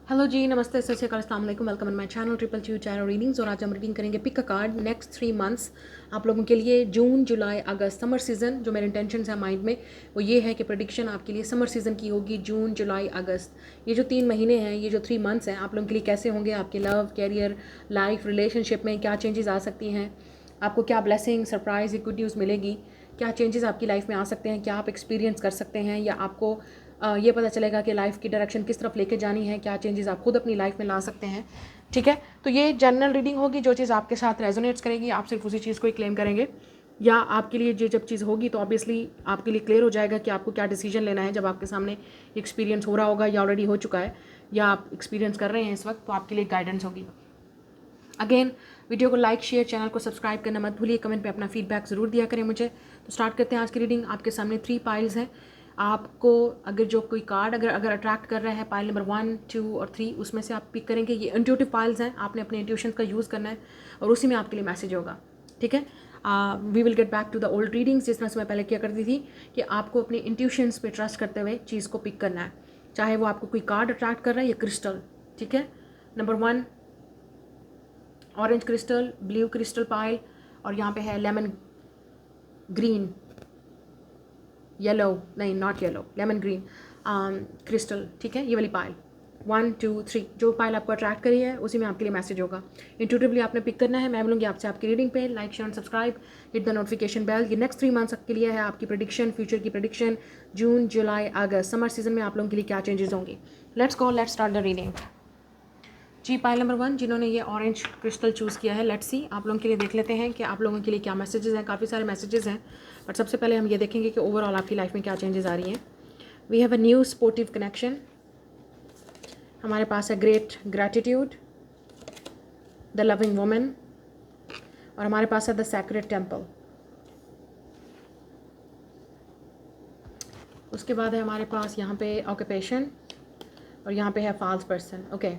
Hello जी, नमस्ते, सत श्री अकाल, अस्सलाम वालेकुम, welcome on my channel triple chew channel readings. और आज हम रीडिंग करेंगे pick a card next 3 months आप लोगों के लिए, जून, जुलाई, अगस्त, समर सीजन। जो मेरे इंटेंशन है माइंड में वो ये है कि प्रेडिक्शन आपके लिए समर सीजन की होगी, जून, जुलाई, अगस्त। ये जो 3 महीने हैं, ये जो 3 मंथ्स हैं, आप लोगों के लिए कैसे होंगे। आपके लव, कैरियर, लाइफ, रिलेशनशिप में क्या चेंजेस आ सकती हैं, आपको क्या ब्लेसिंग, सरप्राइज, गुड न्यूज़ मिलेगी, क्या चेंजेस आपकी लाइफ में आ सकते हैं, क्या आप एक्सपीरियंस कर सकते हैं, या आपको ये पता चलेगा कि लाइफ की डायरेक्शन किस तरफ लेके जानी है, क्या चेंजेस आप खुद अपनी लाइफ में ला सकते हैं। ठीक है, तो ये जनरल रीडिंग होगी। जो चीज़ आपके साथ रेजोनेट्स करेगी आप सिर्फ उसी चीज़ को ही क्लेम करेंगे, या आपके लिए जो जब चीज़ होगी तो ऑब्वियसली आपके लिए क्लियर हो जाएगा कि आपको क्या डिसीजन लेना है। जब आपके सामने एक्सपीरियंस हो रहा होगा या ऑलरेडी हो चुका है या आप एक्सपीरियंस कर रहे हैं इस वक्त, तो आपके लिए गाइडेंस होगी। अगेन, वीडियो को लाइक, शेयर, चैनल को सब्सक्राइब करना मत भूलिए, कमेंट पे अपना फीडबैक ज़रूर दिया करें मुझे। तो स्टार्ट करते हैं आज की रीडिंग। आपके सामने 3 पाइल्स हैं। आपको अगर जो कोई कार्ड अगर अट्रैक्ट कर रहा है, पाइल नंबर 1, 2 और 3, उसमें से आप पिक करेंगे। ये इंट्यूटिव पाइल्स हैं, आपने अपने इंट्यूशन का यूज़ करना है और उसी में आपके लिए मैसेज होगा। ठीक है, we will get back to the old readings, जिस तरह से मैं पहले किया करती थी कि आपको अपने इंट्यूशंस पे ट्रस्ट करते हुए चीज़ को पिक करना है, चाहे वो आपको कोई कार्ड अट्रैक्ट कर रहा है या क्रिस्टल। ठीक है, number 1 orange crystal, blue crystal pile, और यहाँ पे है लेमन ग्रीन, येलो नहीं, not yellow, lemon green crystal. ठीक है, ये वाली पाइल 1, 2, 3 जो पाइल आपको अट्रैक्ट करी है उसी में आपके लिए मैसेज होगा। इंट्यूटिवली आपने पिक करना है। मैं बोलूँगी आपसे आपकी रीडिंग पे like, share and subscribe, hit the notification bell. ये नेक्स्ट 3 मंथ्स के लिए है आपकी प्रेडिक्शन, फ्यूचर की प्रेडिक्शन, जून, जुलाई, अगस्त, समर सीजन में आप लोगों के लिए क्या चेंजेस होंगी। Let's go, let's start the reading. जी, पाइल नंबर 1 जिन्होंने ये ऑरेंज क्रिस्टल चूज़ किया है, लेट्स सी आप लोगों के लिए देख लेते हैं कि आप लोगों के लिए क्या मैसेजेस हैं। काफ़ी सारे मैसेजेस हैं, बट सबसे पहले हम ये देखेंगे कि ओवरऑल आपकी लाइफ में क्या चेंजेस आ रही हैं। We have a new sportive connection, हमारे पास है great gratitude, the loving woman, और हमारे पास है द सैक्रेड टेम्पल। उसके बाद है हमारे पास यहाँ पे ऑक्यूपेशन, और यहाँ पे है फॉल्स पर्सन। ओके,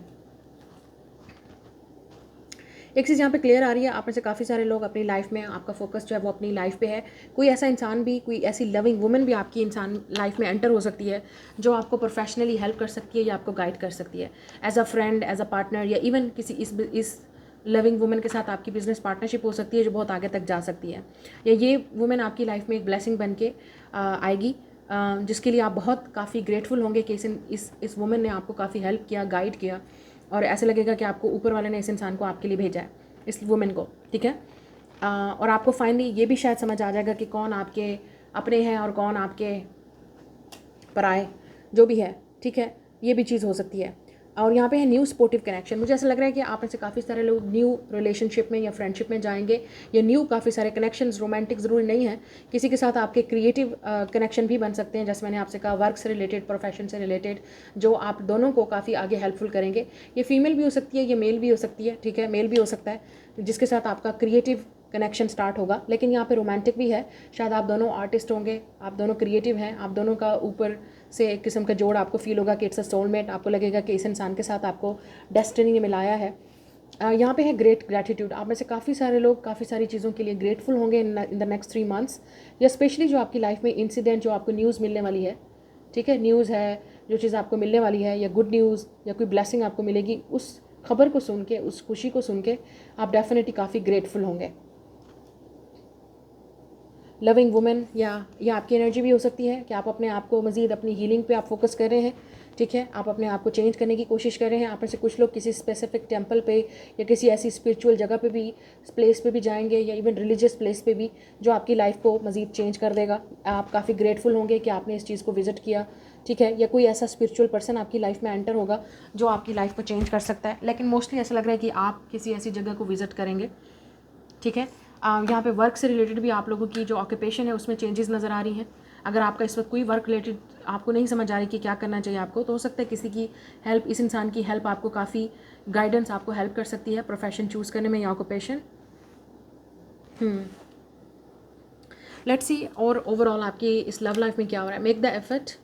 एक चीज़ यहाँ पे क्लियर आ रही है, आप में से काफ़ी सारे लोग अपनी लाइफ में, आपका फोकस जो है वो अपनी लाइफ पे है। कोई ऐसा इंसान भी, कोई ऐसी लविंग वुमन भी आपकी इंसान लाइफ में एंटर हो सकती है जो आपको प्रोफेशनली हेल्प कर सकती है या आपको गाइड कर सकती है, as a friend, as a partner, या इवन किसी इस लविंग वुमन के साथ आपकी बिजनेस पार्टनरशिप हो सकती है जो बहुत आगे तक जा सकती है। या ये वुमेन आपकी लाइफ में एक ब्लेसिंग बन के आएगी, जिसके लिए आप बहुत काफ़ी ग्रेटफुल होंगे कि इस वुमेन ने आपको काफ़ी हेल्प किया, गाइड किया, और ऐसे लगेगा कि आपको ऊपर वाले ने इस इंसान को आपके लिए भेजा है, इस वुमेन को। ठीक है, और आपको फाइनली ये भी शायद समझ आ जाएगा कि कौन आपके अपने हैं और कौन आपके पराए, जो भी है। ठीक है, ये भी चीज़ हो सकती है। और यहाँ पे है न्यू स्पोर्टिव कनेक्शन। मुझे ऐसा लग रहा है कि आप में से काफ़ी सारे लोग न्यू रिलेशनशिप में या फ्रेंडशिप में जाएंगे, या न्यू काफ़ी सारे कनेक्शंस, रोमांटिक ज़रूरी नहीं है, किसी के साथ आपके क्रिएटिव कनेक्शन भी बन सकते हैं। जैसे मैंने आपसे कहा, वर्क से रिलेटेड, प्रोफेशन से रिलेटेड, जो आप दोनों को काफ़ी आगे हेल्पफुल करेंगे। ये फीमेल भी हो सकती है, ये मेल भी हो सकती है। ठीक है, मेल भी हो सकता है जिसके साथ आपका क्रिएटिव कनेक्शन स्टार्ट होगा, लेकिन यहाँ पे रोमांटिक भी है। शायद आप दोनों आर्टिस्ट होंगे, आप दोनों क्रिएटिव हैं, आप दोनों का ऊपर से एक किस्म का जोड़ आपको फील होगा कि इट्स अ सोलमेट। आपको लगेगा कि इस इंसान के साथ आपको डेस्टिनी ने मिलाया है। यहाँ पे है ग्रेट ग्रैटिट्यूड। आप में से काफ़ी सारे लोग काफ़ी सारी चीज़ों के लिए ग्रेटफुल होंगे इन द नेक्स्ट 3 मंथ्स, या स्पेशली जो आपकी लाइफ में इंसिडेंट, जो आपको न्यूज़ मिलने वाली है। ठीक है, न्यूज़ है, जो चीज़ आपको मिलने वाली है, या गुड न्यूज़ या कोई ब्लेसिंग आपको मिलेगी, उस खबर को सुन के, उस खुशी को सुन के आप डेफिनेटली काफ़ी ग्रेटफुल होंगे। लविंग वुमेन, या आपकी एनर्जी भी हो सकती है कि आप अपने आप को मज़ीद अपनी हीलिंग पे आप फोकस कर रहे हैं। ठीक है, आप अपने आप को चेंज करने की कोशिश कर रहे हैं। आप में से कुछ लोग किसी स्पेसिफिक टेंपल पे या किसी ऐसी स्पिरिचुअल जगह पे भी, प्लेस पे भी जाएंगे, या इवन रिलीजियस प्लेस पे भी, जो आपकी लाइफ को मज़ीद चेंज कर देगा। आप काफ़ी ग्रेटफुल होंगे कि आपने इस चीज़ को विज़िट किया। ठीक है, या कोई ऐसा स्पिरिचुअल पर्सन आपकी लाइफ में एंटर होगा जो आपकी लाइफ को चेंज कर सकता है। लेकिन मोस्टली ऐसा लग रहा है कि आप किसी ऐसी जगह को विज़िट करेंगे। ठीक है, यहाँ पे वर्क से रिलेटेड भी आप लोगों की जो ऑक्यूपेशन है उसमें चेंजेस नज़र आ रही हैं। अगर आपका इस वक्त कोई वर्क रिलेटेड आपको नहीं समझ आ रही कि क्या करना चाहिए आपको, तो हो सकता है किसी की हेल्प, इस इंसान की हेल्प आपको काफ़ी गाइडेंस आपको हेल्प कर सकती है प्रोफेशन चूज़ करने में या ऑक्यूपेशन। लेट्स सी और ओवरऑल आपकी इस लव लाइफ में क्या हो रहा है। Make the effort,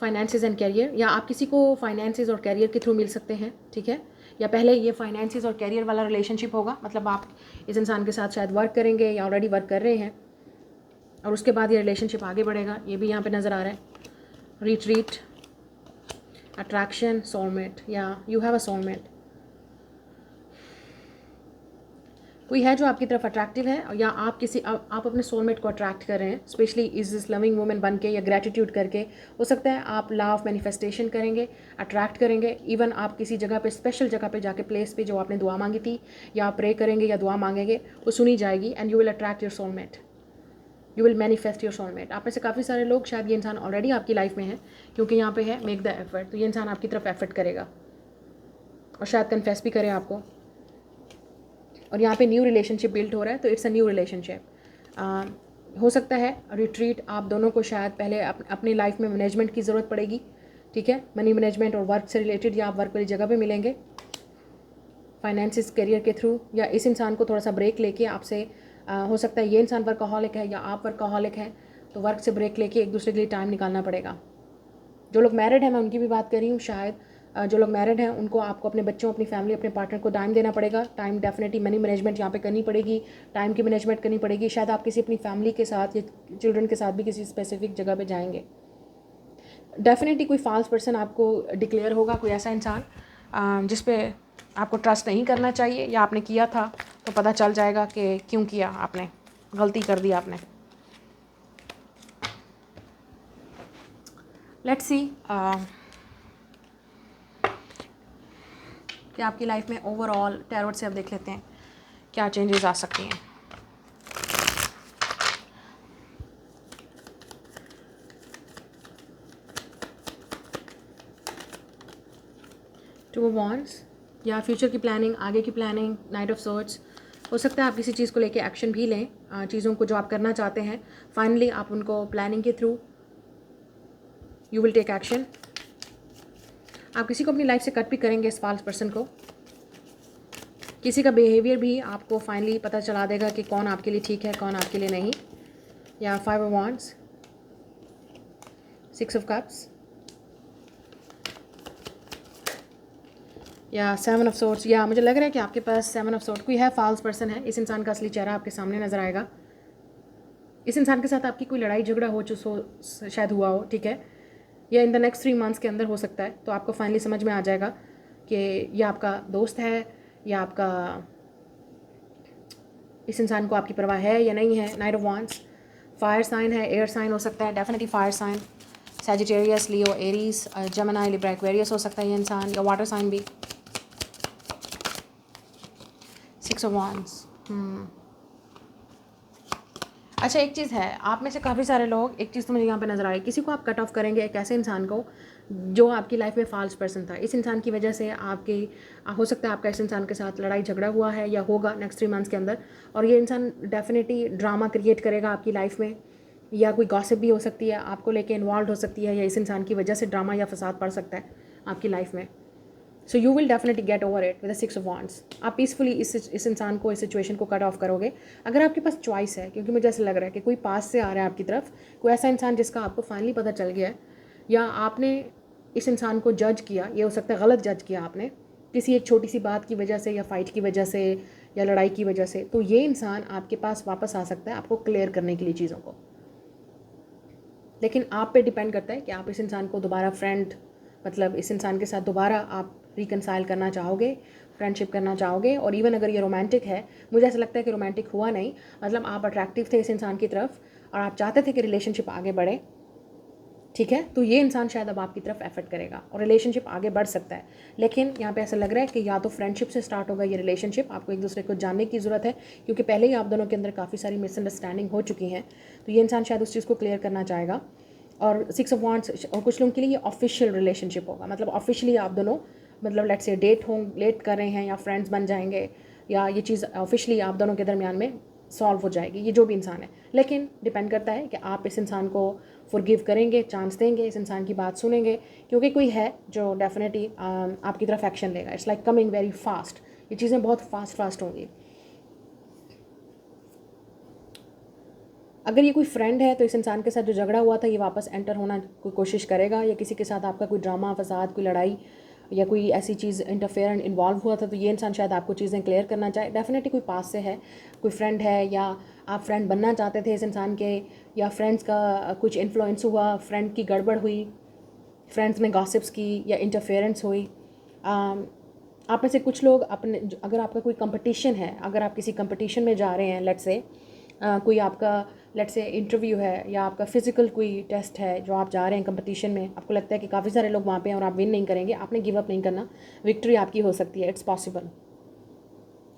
finances and career, या आप किसी को फाइनेंसेस और कैरियर के थ्रू मिल सकते हैं। ठीक है, या पहले ये फाइनेंसेस और कैरियर वाला रिलेशनशिप होगा, मतलब आप इस इंसान के साथ शायद वर्क करेंगे या ऑलरेडी वर्क कर रहे हैं, और उसके बाद ये रिलेशनशिप आगे बढ़ेगा। ये भी यहाँ पे नज़र आ रहा है। रिट्रीट, अट्रैक्शन, सोलमेट, या यू हैव अ सोलमेट। कोई है जो आपकी तरफ अट्रैक्टिव है, या आप अपने सोलमेट को अट्रैक्ट कर रहे हैं, specially is this loving woman बन के या ग्रेटिट्यूड करके। हो सकता है आप लॉ ऑफ मैनिफेस्टेशन करेंगे, अट्रैक्ट करेंगे। इवन आप किसी जगह पे, स्पेशल जगह पे जाके, प्लेस पे जो आपने दुआ मांगी थी, या आप प्रे करेंगे या दुआ मांगेंगे, वो सुनी जाएगी and you will attract your soulmate, you will manifest your soulmate. आप में से काफ़ी सारे लोग, शायद ये इंसान ऑलरेडी आपकी लाइफ में है, क्योंकि यहाँ पे है मेक द एफर्ट, तो ये इंसान आपकी तरफ एफर्ट करेगा और शायद कन्फेस भी करे आपको। और यहाँ पे न्यू रिलेशनशिप बिल्ड हो रहा है, तो इट्स अ न्यू रिलेशनशिप। हो सकता है रिट्रीट आप दोनों को शायद पहले अपनी लाइफ में मैनेजमेंट की ज़रूरत पड़ेगी, ठीक है, मनी मैनेजमेंट और वर्क से रिलेटेड, या आप वर्क वाली जगह पे मिलेंगे फाइनेंसिस करियर के थ्रू, या इस इंसान को थोड़ा सा ब्रेक लेके आपसे हो सकता है ये इंसान वर्कaholic है या आप वर्कaholic हैं, तो वर्क से ब्रेक लेके एक दूसरे के लिए टाइम निकालना पड़ेगा। जो लोग मैरिड हैं, मैं उनकी भी बात कर रही हूँ, शायद जो लोग मैरिड हैं उनको आपको अपने बच्चों, अपनी फैमिली, अपने पार्टनर को टाइम देना पड़ेगा। टाइम डेफिनेटली मनी मैनेजमेंट यहाँ पे करनी पड़ेगी, टाइम की मैनेजमेंट करनी पड़ेगी। शायद आप किसी अपनी फैमिली के साथ या चिल्ड्रन के साथ भी किसी स्पेसिफिक जगह पे जाएंगे। डेफिनेटली कोई फॉल्स पर्सन आपको डिक्लेयर होगा, कोई ऐसा इंसान जिस पे आपको ट्रस्ट नहीं करना चाहिए, या आपने किया था तो पता चल जाएगा कि क्यों किया, आपने गलती कर दी आपने। लेट्स सी कि आपकी लाइफ में ओवरऑल टैरोट से अब देख लेते हैं क्या चेंजेस आ सकती हैं। टू ऑफ वांड्स, या फ्यूचर की प्लानिंग, आगे की प्लानिंग, नाइट ऑफ सोर्ड्स। हो सकता है आप किसी चीज़ को लेके एक्शन भी लें, चीज़ों को जो आप करना चाहते हैं, फाइनली आप उनको प्लानिंग के through you will take action. आप किसी को अपनी लाइफ से कट भी करेंगे, इस फॉल्स पर्सन को। किसी का बिहेवियर भी आपको फाइनली पता चला देगा कि कौन आपके लिए ठीक है, कौन आपके लिए नहीं। या 5 ऑफ वांड्स, 6 ऑफ कप्स, या 7 ऑफ सोर्ड्स। या मुझे लग रहा है कि आपके पास 7 ऑफ सोर्ड कोई है, फॉल्स पर्सन है। इस इंसान का असली चेहरा आपके सामने नजर आएगा। इस इंसान के साथ आपकी कोई लड़ाई झगड़ा हो शायद हुआ हो, ठीक है, या इन द नेक्स्ट 3 मंथ्स के अंदर हो सकता है। तो आपको फाइनली समझ में आ जाएगा कि ये आपका दोस्त है, या आपका, इस इंसान को आपकी परवाह है या नहीं है। Knight of wands, fire sign है, एयर साइन हो सकता है, definitely fire sign, Sagittarius, Leo, Aries, Gemini, Libra, Aquarius हो सकता है ये इंसान, या वाटर साइन भी। 6 ऑफ वांड्स। अच्छा, एक चीज़ है, आप में से काफ़ी सारे लोग, एक चीज़ तो मुझे यहाँ पे नज़र आ रही है, किसी को आप कट ऑफ करेंगे, एक ऐसे इंसान को जो आपकी लाइफ में फॉल्स पर्सन था। इस इंसान की वजह से आपकी, हो सकता है आपका इस इंसान के साथ लड़ाई झगड़ा हुआ है या होगा नेक्स्ट 3 मंथ्स के अंदर, और ये इंसान डेफिनेटली ड्रामा क्रिएट करेगा आपकी लाइफ में, या कोई गॉसिप भी हो सकती है, आपको लेके इन्वॉल्व हो सकती है, या इस इंसान की वजह से ड्रामा या फसाद पड़ सकता है आपकी लाइफ में। So you will definitely get over it with the 6 of wands. आप पीसफुली इस इंसान को, इस सिचुएशन को कट ऑफ करोगे अगर आपके पास चॉइस है, क्योंकि मुझे ऐसा लग रहा है कि कोई पास से आ रहा है आपकी तरफ, कोई ऐसा इंसान जिसका आपको फाइनली पता चल गया है, या आपने इस इंसान को जज किया, ये हो सकता है गलत जज किया आपने किसी एक छोटी सी बात की वजह से, या फाइट की वजह से, या लड़ाई की वजह से। तो ये इंसान आपके पास वापस आ सकता है आपको क्लियर करने के लिए चीज़ों को, लेकिन आप पे डिपेंड करता है कि आप इस इंसान को दोबारा फ्रेंड, मतलब इस इंसान के साथ दोबारा आप रिकनसाइल करना चाहोगे, फ्रेंडशिप करना चाहोगे। और इवन अगर ये रोमांटिक है, मुझे ऐसा लगता है कि रोमांटिक हुआ नहीं, मतलब आप अट्रैक्टिव थे इस इंसान की तरफ और आप चाहते थे कि रिलेशनशिप आगे बढ़े, ठीक है, तो ये इंसान शायद अब आपकी तरफ एफर्ट करेगा और रिलेशनशिप आगे बढ़ सकता है। लेकिन यहाँ पे ऐसा लग रहा है कि या तो फ्रेंडशिप से स्टार्ट होगा ये रिलेशनशिप, आपको एक दूसरे को जानने की ज़रूरत है, क्योंकि पहले ही आप दोनों के अंदर काफ़ी सारी मिसअंडरस्टैंडिंग हो चुकी हैं, तो ये इंसान शायद उस चीज़ को क्लियर करना चाहेगा। और 6 ऑफ वांड्स, और कुछ लोगों के लिए ये ऑफिशियल रिलेशनशिप होगा, मतलब ऑफिशियली आप दोनों, मतलब लेट्स से डेट कर रहे हैं या फ्रेंड्स बन जाएंगे, या ये चीज़ ऑफिशियली आप दोनों के दरमियान में सॉल्व हो जाएगी, ये जो भी इंसान है। लेकिन डिपेंड करता है कि आप इस इंसान को फॉरगिव करेंगे, चांस देंगे, इस इंसान की बात सुनेंगे, क्योंकि कोई है जो डेफिनेटली आपकी तरफ एक्शन लेगा। It's like coming very fast, ये चीज़ें बहुत फास्ट होंगी। अगर ये कोई फ्रेंड है तो इस इंसान के साथ जो झगड़ा हुआ था ये वापस एंटर होना कोई कोशिश करेगा, या किसी के साथ आपका कोई ड्रामा, फसाद, कोई लड़ाई या कोई ऐसी चीज़ इंटरफेयर इन्वॉल्व हुआ था, तो ये इंसान शायद आपको चीज़ें क्लियर करना चाहे। डेफिनेटली कोई पास से है, कोई फ्रेंड है, या आप फ्रेंड बनना चाहते थे इस इंसान के, या फ्रेंड्स का कुछ इन्फ्लुएंस हुआ, फ्रेंड की गड़बड़ हुई, फ्रेंड्स में गॉसिप्स की या इंटरफेरेंस हुई। आप में से कुछ लोग अपने, अगर आपका कोई कंपटीशन है, अगर आप किसी कंपटीशन में जा रहे हैं, लेट्स से कोई आपका लेट्स से इंटरव्यू है या आपका फिजिकल कोई टेस्ट है जो आप जा रहे हैं कंपटीशन में, आपको लगता है कि काफ़ी सारे लोग वहाँ पे हैं और आप विन नहीं करेंगे, आपने गिव अप नहीं करना, विक्ट्री आपकी हो सकती है, इट्स पॉसिबल।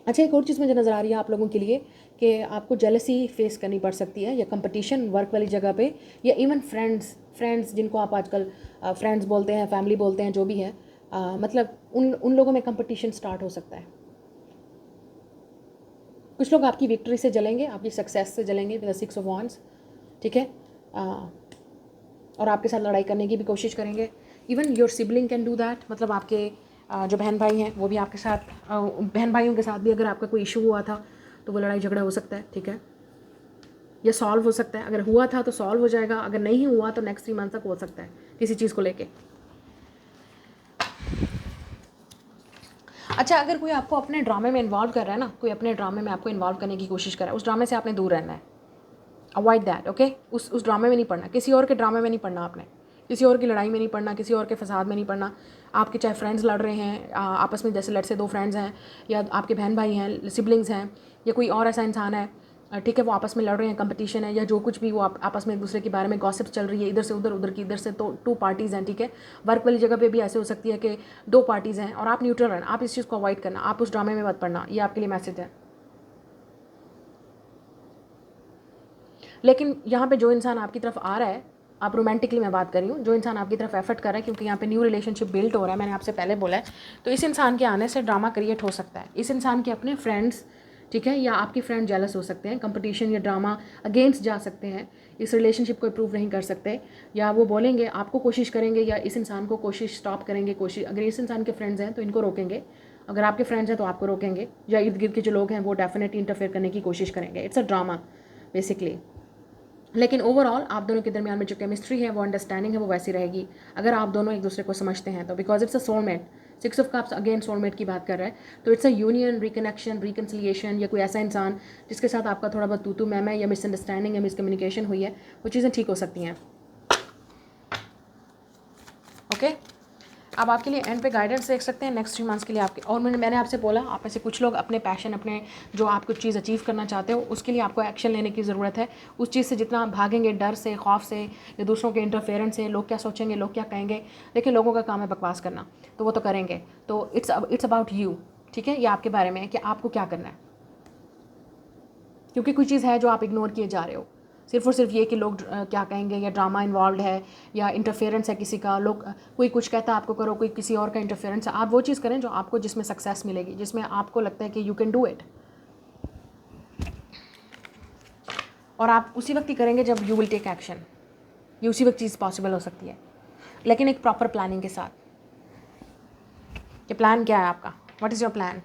अच्छा, एक और चीज़ मुझे नज़र आ रही है आप लोगों के लिए कि आपको जेलसी फेस करनी पड़ सकती है, या कंपटीशन वर्क वाली जगह पे, या इवन फ्रेंड्स जिनको आप आजकल फ्रेंड्स बोलते हैं, फैमिली बोलते हैं, जो भी है, मतलब उन लोगों में कंपटीशन स्टार्ट हो सकता है। कुछ लोग आपकी विक्ट्री से जलेंगे, आपकी सक्सेस से जलेंगे विद 6 ऑफ वांड्स, ठीक है, और आपके साथ लड़ाई करने की भी कोशिश करेंगे। Even your sibling can do that, मतलब आपके जो बहन भाई हैं वो भी आपके साथ, बहन भाइयों के साथ भी अगर आपका कोई इशू हुआ था तो वो लड़ाई झगड़ा हो सकता है, ठीक है, या सॉल्व हो सकता है। अगर हुआ था तो सॉल्व हो जाएगा, अगर नहीं हुआ तो नेक्स्ट 3 मंथ तक हो सकता है किसी चीज़ को लेके। अच्छा, अगर कोई आपको अपने ड्रामे में इन्वॉल्व कर रहा है ना, कोई अपने ड्रामे में आपको इन्वॉल्व करने की कोशिश कर रहा है, उस ड्रामे से आपने दूर रहना है, अवॉइड दैट, ओके। उस ड्रामे में नहीं पढ़ना, किसी और के ड्रामे में नहीं पढ़ना आपने, किसी और की लड़ाई में नहीं पढ़ना, किसी और के फसाद में नहीं पढ़ना। आपके चाहे फ्रेंड्स लड़ रहे हैं आपस में, जैसे लेट से 2 फ्रेंड्स हैं, या आपके बहन भाई हैं, सिबलिंग्स हैं, या कोई और ऐसा इंसान है, ठीक है, वो आपस में लड़ रहे हैं, कंपटीशन है, या जो कुछ भी, वो आपस में एक दूसरे के बारे में गॉसिप चल रही है, इधर से उधर, उधर की इधर से, तो 2 पार्टीज़ हैं, ठीक है। वर्क वाली जगह पे भी ऐसे हो सकती है कि 2 पार्टीज़ हैं और आप न्यूट्रल रहना, आप इस चीज़ को अवॉइड करना, आप उस ड्रामे में मत पढ़ना, ये आपके लिए मैसेज है। लेकिन यहाँ पे जो इंसान आपकी तरफ आ रहा है, आप रोमांटिकली मैं बात कर रही हूँ, जो इंसान आपकी तरफ एफर्ट कर रहा है, क्योंकि यहाँ पे न्यू रिलेशनशिप बिल्ड हो रहा है, मैंने आपसे पहले बोला है, तो इस इंसान के आने से ड्रामा क्रिएट हो सकता है। इस इंसान के अपने फ्रेंड्स, ठीक है, या आपके फ्रेंड जेलस हो सकते हैं, कंपटीशन या ड्रामा अगेंस्ट जा सकते हैं, इस रिलेशनशिप को अप्रूव नहीं कर सकते, या वो बोलेंगे, आपको कोशिश करेंगे, या इस इंसान को कोशिश स्टॉप करेंगे, कोशिश, अगर इस इंसान के फ्रेंड्स हैं तो इनको रोकेंगे, अगर आपके फ्रेंड्स हैं तो आपको रोकेंगे, या इर्द गिर्द के जो लोग हैं वो डेफिनेटली इंटरफेयर करने की कोशिश करेंगे। It's a drama basically. लेकिन ओवरऑल आप दोनों के दरमियान में जो केमिस्ट्री है, वो अंडरस्टैंडिंग है, वो वैसी रहेगी अगर आप दोनों एक दूसरे को समझते हैं तो, because it's a soulmate. 6 of cups again soulmate की बात कर रहा है, तो it's a union, reconnection, reconciliation, या कोई ऐसा इंसान जिसके साथ आपका थोड़ा बहुत तू मैं या मिसअंडरस्टैंडिंग या मिसकम्युनिकेशन हुई है, वो चीज़ें ठीक हो सकती हैं, ओके। अब आपके लिए एंड पे गाइडेंस देख सकते हैं नेक्स्ट 3 मंथ्स के लिए आपके। और मैंने आपसे बोला, आप में से कुछ लोग अपने पैशन, अपने जो आप कुछ चीज़ अचीव करना चाहते हो, उसके लिए आपको एक्शन लेने की ज़रूरत है। उस चीज़ से जितना आप भागेंगे, डर से, खौफ से, या दूसरों के इंटरफेरेंस से, लोग क्या सोचेंगे, लोग क्या कहेंगे, देखिए लोगों का काम है बकवास करना, तो वो तो करेंगे, तो इट्स अबाउट यू, ठीक है। ये आपके बारे में है कि आपको क्या करना है, क्योंकि कोई चीज़ है जो आप इग्नोर किए जा रहे हो, सिर्फ और सिर्फ ये कि लोग क्या कहेंगे, या ड्रामा इन्वॉल्व है, या इंटरफेरेंस है किसी का, लोग कोई कुछ कहता है आपको करो, कोई किसी और का इंटरफेरेंस है। आप वो चीज़ करें जो आपको, जिसमें सक्सेस मिलेगी, जिसमें आपको लगता है कि यू कैन डू इट, और आप उसी वक्त ही करेंगे जब यू विल टेक एक्शन। ये उसी वक्त चीज़ पॉसिबल हो सकती है, लेकिन एक प्रॉपर प्लानिंग के साथ। ये प्लान क्या है आपका, what is your plan?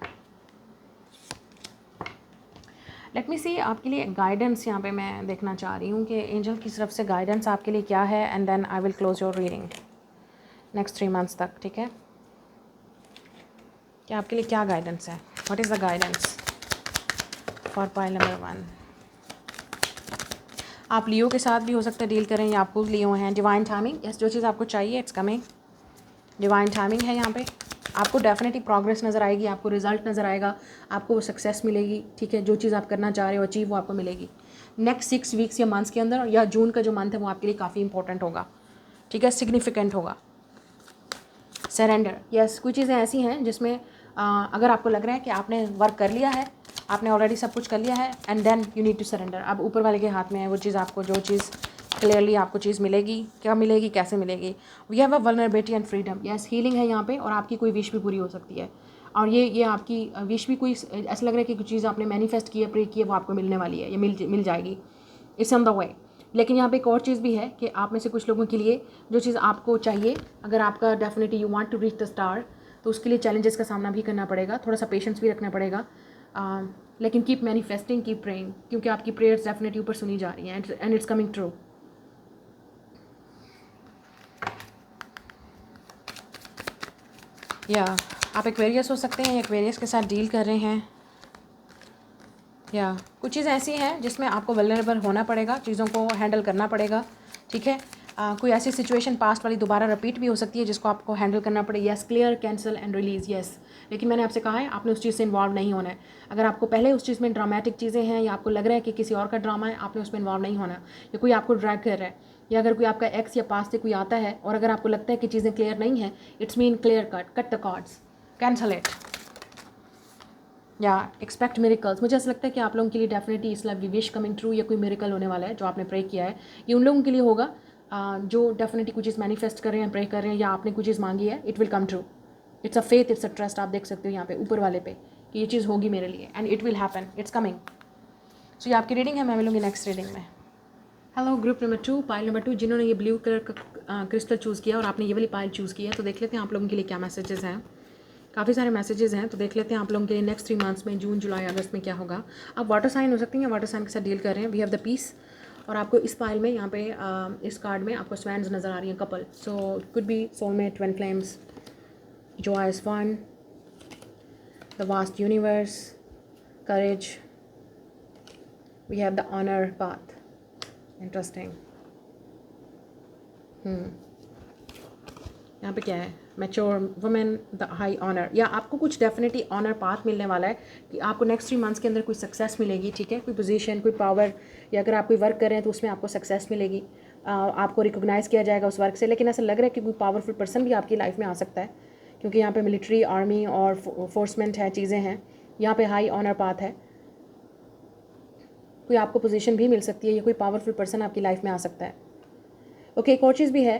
Let me see, आपके लिए गाइडेंस यहाँ पे मैं देखना चाह रही हूँ कि एंजल की तरफ से गाइडेंस आपके लिए क्या है, and then I will close your reading next 3 months तक, ठीक है। कि आपके लिए क्या गाइडेंस है, what is the guidance for pile number 1। आप लियो के साथ भी हो सकता है डील करें, या आपको लियो हैं। डिवाइन टाइमिंग, यस, जो चीज़ आपको चाहिए इट्स कमिंग, डिवाइन टाइमिंग है यहाँ पे। आपको डेफिनेटली प्रोग्रेस नज़र आएगी, आपको रिजल्ट नज़र आएगा, आपको वो सक्सेस मिलेगी, ठीक है। जो चीज़ आप करना चाह रहे हो अचीव, वो आपको मिलेगी नेक्स्ट 6 वीक्स या मंथ्स के अंदर, या जून का जो मंथ है वो आपके लिए काफ़ी इंपॉर्टेंट होगा, ठीक है, सिग्निफिकेंट होगा। सरेंडर, यस, कुछ चीज़ें ऐसी हैं जिसमें अगर आपको लग रहा है कि आपने वर्क कर लिया है, आपने ऑलरेडी सब कुछ कर लिया है, and then you need to surrender. अब ऊपर वाले के हाथ में है वो चीज़, आपको जो चीज़ क्लियरली आपको चीज़ मिलेगी, क्या मिलेगी, कैसे मिलेगी। We have a vulnerability and freedom, yes, healing है यहाँ पे, और आपकी कोई विश भी पूरी हो सकती है, और ये आपकी विश भी कोई ऐसा लग रहा है कि कुछ चीज़ आपने मैनिफेस्ट की है, प्रे की है, वो आपको मिलने वाली है, या मिल जाएगी, इट्स ऑन द वे। लेकिन यहाँ पे एक और चीज़ भी है कि आप में से कुछ लोगों के लिए जो चीज़ आपको चाहिए, अगर आपका definitely you want to reach the star, तो उसके लिए चैलेंजेस का सामना भी करना पड़ेगा, थोड़ा सा पेशेंस भी रखना पड़ेगा, लेकिन कीप मैनिफेस्टिंग, कीप प्रेइंग, क्योंकि आपकी प्रेयर्स डेफिनेटली ऊपर सुनी जा रही हैं, एंड इट्स कमिंग ट्रू। या आप एक्वेरियस हो सकते हैं, एक्वेरियस के साथ डील कर रहे हैं, या कुछ चीज़ ऐसी हैं जिसमें आपको वल्नरेबल होना पड़ेगा, चीज़ों को हैंडल करना पड़ेगा, ठीक है। कोई ऐसी सिचुएशन पास्ट वाली दोबारा रिपीट भी हो सकती है जिसको आपको हैंडल करना पड़े। Yes, clear, cancel and release. Yes, लेकिन मैंने आपसे कहा है आपने उस चीज़ से इन्वॉल्व नहीं होना है। अगर आपको पहले उस चीज़ में ड्रामेटिक चीज़ें हैं या आपको लग रहा है कि किसी और का ड्रामा है, आपने उसमें इन्वॉल्व नहीं होना, या कोई आपको ड्रैग कर रहा है, या अगर कोई आपका एक्स या पास्ट से कोई आता है और अगर आपको लगता है कि चीज़ें क्लियर नहीं हैं, it's mean clear cut the cards, cancel it या एक्सपेक्ट मिरेकल्स। मुझे ऐसा लगता है कि आप लोगों के लिए डेफिनेटली इस लव विश कमिंग ट्रू या कोई मिरेकल होने वाला है जो आपने प्रे किया है। ये उन लोगों के लिए होगा जो डेफिनेटली कुछ चीज़ मैनिफेस्ट कर रहे हैं, प्रे कर रहे हैं, या आपने कुछ चीज़ मांगी है, it will come true. It's a faith, it's a trust. आप देख सकते हो यहाँ पे ऊपर वाले पे कि ये चीज़ होगी मेरे लिए and it will happen, it's coming. So ये आपकी रीडिंग है, मैं मिलूंगी नेक्स्ट रीडिंग में। Hello group number 2, pile number 2, जिन्होंने ये ब्लू कलर का क्रिस्टल चूज़ किया और आपने ये वाली पाइल चूज़ की है, तो देख लेते हैं आप लोगों के लिए क्या मैसेजेस हैं। काफ़ी सारे मैसेजेस हैं, तो देख लेते हैं आप लोगों के लिए नेक्स्ट 3 मंथ्स में, जून, जुलाई, अगस्त में क्या होगा। आप वाटर साइन हो सकती हैं, वाटर साइन के साथ डील कर रहे हैं। वी हैव द पीस, और आपको इस पाइल में यहाँ पे इस कार्ड में आपको स्वैंस नज़र आ रही हैं, couple. So could be soulmate, twin flames, joy is fun, the vast universe, courage, we have the honour path. Interesting. यहाँ पे क्या है, mature women, the high honour, या आपको कुछ डेफिनेटली ऑनर पाथ मिलने वाला है कि आपको नेक्स्ट 3 मंथ्स के अंदर कोई सक्सेस मिलेगी, ठीक है, कोई पोजीशन, कोई पावर, या अगर आप कोई वर्क कर रहे हैं तो उसमें आपको सक्सेस मिलेगी, आपको रिकॉग्नाइज़ किया जाएगा उस वर्क से। लेकिन ऐसा लग रहा है कि कोई पावरफुल पर्सन भी आपकी लाइफ में आ सकता है, क्योंकि यहाँ पे मिलिट्री, आर्मी और फोर्समेंट है, चीज़ें हैं। यहाँ पे हाई ऑनर पाथ है, कोई आपको पोजीशन भी मिल सकती है, या कोई पावरफुल पर्सन आपकी लाइफ में आ सकता है। ओके, एक और चीज़ भी है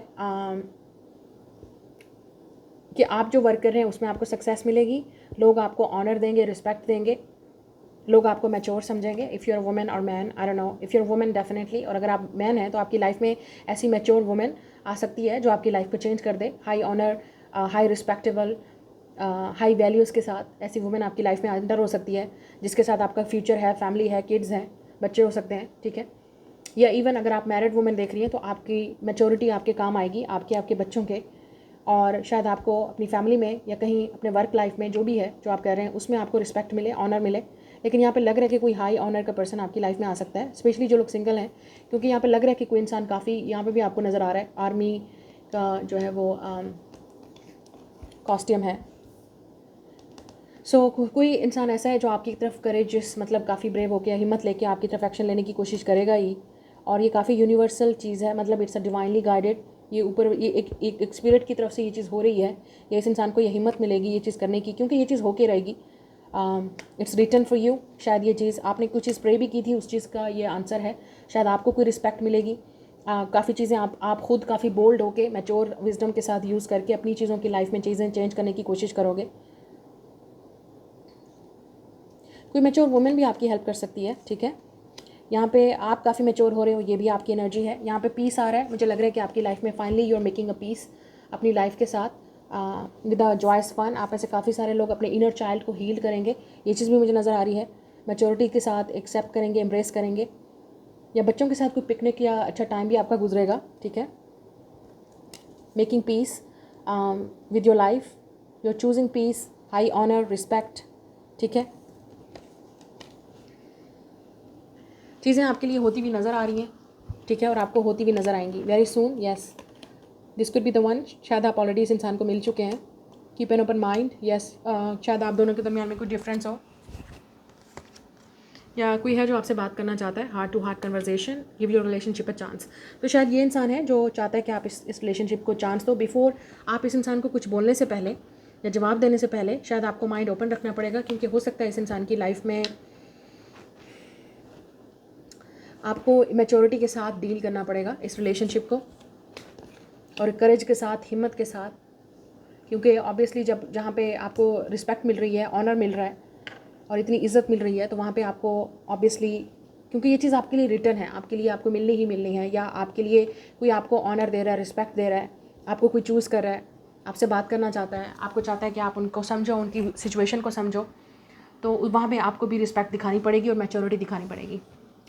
कि आप जो वर्क कर रहे हैं उसमें आपको सक्सेस मिलेगी, लोग आपको ऑनर देंगे, रिस्पेक्ट देंगे, लोग आपको मैच्योर समझेंगे। इफ़ यू आर वुमेन और man, I don't know, if you are women definitely, और अगर आप मैन हैं तो आपकी लाइफ में ऐसी मैच्योर वुमेन आ सकती है जो आपकी लाइफ को चेंज कर दे। High honour, high respectable, high values के साथ ऐसी वुमेन आपकी लाइफ में अंदर हो सकती है, जिसके साथ आपका फ्यूचर है, फैमिली है, किड्स हैं, बच्चे हो सकते हैं, ठीक है। या इवन अगर आप मैरिड वुमेन देख रही हैं तो आपकी मैच्योरिटी आपके काम आएगी, आपके बच्चों के, और शायद आपको अपनी फैमिली में या कहीं अपने वर्क लाइफ में जो भी है जो आप कर रहे हैं उसमें आपको रिस्पेक्ट मिले, ऑनर मिले। लेकिन यहाँ पे लग रहा है कि कोई हाई ऑनर का पर्सन आपकी लाइफ में आ सकता है, स्पेशली जो लोग सिंगल हैं, क्योंकि यहाँ पे लग रहा है कि कोई इंसान काफ़ी, यहाँ पे भी आपको नज़र आ रहा है आर्मी का जो है वो कॉस्ट्यूम है। सो कोई इंसान ऐसा है जो आपकी तरफ करेजियस, मतलब काफ़ी ब्रेव होकर, हिम्मत लेके आपकी तरफ एक्शन लेने की कोशिश करेगा ही, और ये काफ़ी यूनिवर्सल चीज़ है, मतलब इट्स अ डिवाइनली गाइडेड। ये ऊपर ये एक स्पिरिट की तरफ से ये चीज़ हो रही है, या इस इंसान को ये हिम्मत मिलेगी ये चीज़ करने की, क्योंकि ये चीज़ होके रहेगी। It's written for you. शायद ये चीज़ आपने कुछ चीज़ प्रे भी की थी, उस चीज़ का ये आंसर है। शायद आपको कोई रिस्पेक्ट मिलेगी, काफ़ी चीज़ें आप खुद काफ़ी बोल्ड होके, मैच्योर विजडम के साथ यूज़ करके अपनी चीज़ों की लाइफ में चीज़ें चेंज करने की कोशिश करोगे। कोई मैच्योर वुमेन भी आपकी हेल्प कर सकती है, ठीक है। यहाँ पे आप काफ़ी मैच्योर हो रहे हो, ये भी आपकी एनर्जी है। यहाँ पे पीस आ रहा है, मुझे लग रहा है कि आपकी लाइफ में finally you are making a peace अपनी लाइफ के साथ विद अ जॉयस फन। आप ऐसे काफ़ी सारे लोग अपने इनर चाइल्ड को हील करेंगे, ये चीज़ भी मुझे नज़र आ रही है। मैच्योरिटी के साथ एक्सेप्ट करेंगे, एम्ब्रेस करेंगे, या बच्चों के साथ कोई पिकनिक या अच्छा टाइम भी आपका गुजरेगा, ठीक है। Making peace with your life, you are choosing peace, high honour, respect, ठीक है। चीज़ें आपके लिए होती हुई नज़र आ रही हैं, ठीक है, और आपको होती हुई नज़र आएंगी very soon. Yes, this could be the one. शायद आप ऑलरेडी इस इंसान को मिल चुके हैं। Keep an open mind. Yes, शायद आप दोनों के दरमियान में कुछ डिफरेंस हो, या कोई है जो आपसे बात करना चाहता है, heart to heart conversation, give your relationship a chance. तो शायद ये इंसान है जो चाहता है कि आप इस रिलेशनशिप को चांस दो। बिफोर आप इस इंसान को कुछ बोलने से पहले या जवाब देने से पहले शायद आपको माइंड ओपन रखना पड़ेगा, क्योंकि हो सकता है इस इंसान की लाइफ में आपको मैच्योरिटी के साथ डील करना पड़ेगा इस रिलेशनशिप को, और करेज के साथ, हिम्मत के साथ, क्योंकि ऑब्वियसली जब जहाँ पे आपको रिस्पेक्ट मिल रही है, ऑनर मिल रहा है और इतनी इज्जत मिल रही है, तो वहाँ पे आपको ऑब्वियसली, क्योंकि ये चीज़ आपके लिए रिटर्न है, आपके लिए आपको मिलनी ही मिलनी है, या आपके लिए कोई आपको ऑनर दे रहा है, रिस्पेक्ट दे रहा है, आपको कोई चूज़ कर रहा है, आपसे बात करना चाहता है, आपको चाहता है कि आप उनको समझो, उनकी सिचुएशन को समझो, तो वहाँ पे आपको भी रिस्पेक्ट दिखानी पड़ेगी और मैच्योरिटी दिखानी पड़ेगी।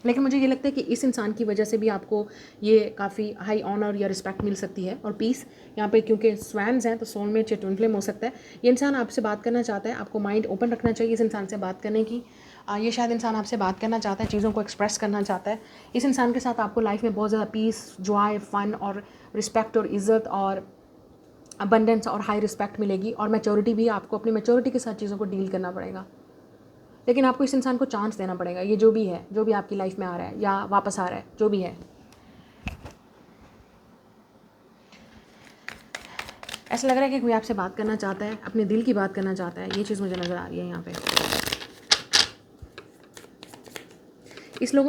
लेकिन मुझे ये लगता है कि इस इंसान की वजह से भी आपको ये काफ़ी हाई ऑनर या रिस्पेक्ट मिल सकती है, और पीस यहाँ पे, क्योंकि स्वैन्स हैं तो सोलमेट या ट्विन फ्लेम हो सकता है। ये इंसान आपसे बात करना चाहता है, आपको माइंड ओपन रखना चाहिए इस इंसान से बात करने की, ये शायद इंसान आपसे बात करना चाहता है, चीज़ों को एक्सप्रेस करना चाहता है। इस इंसान के साथ आपको लाइफ में बहुत ज़्यादा पीस, जॉय, फ़न और रिस्पेक्ट और इज़्ज़त और अबंडेंस और हाई रिस्पेक्ट मिलेगी, और मैच्योरिटी भी, आपको अपनी मैच्योरिटी के साथ चीज़ों को डील करना पड़ेगा। लेकिन आपको इस इंसान को चांस देना पड़ेगा, ये जो भी है, जो भी आपकी लाइफ में आ रहा है या वापस आ रहा है, जो भी है। ऐसा लग रहा है कि कोई आपसे बात करना चाहता है, अपने दिल की बात करना चाहता है, ये चीज़ मुझे नज़र आ रही है यहाँ पे।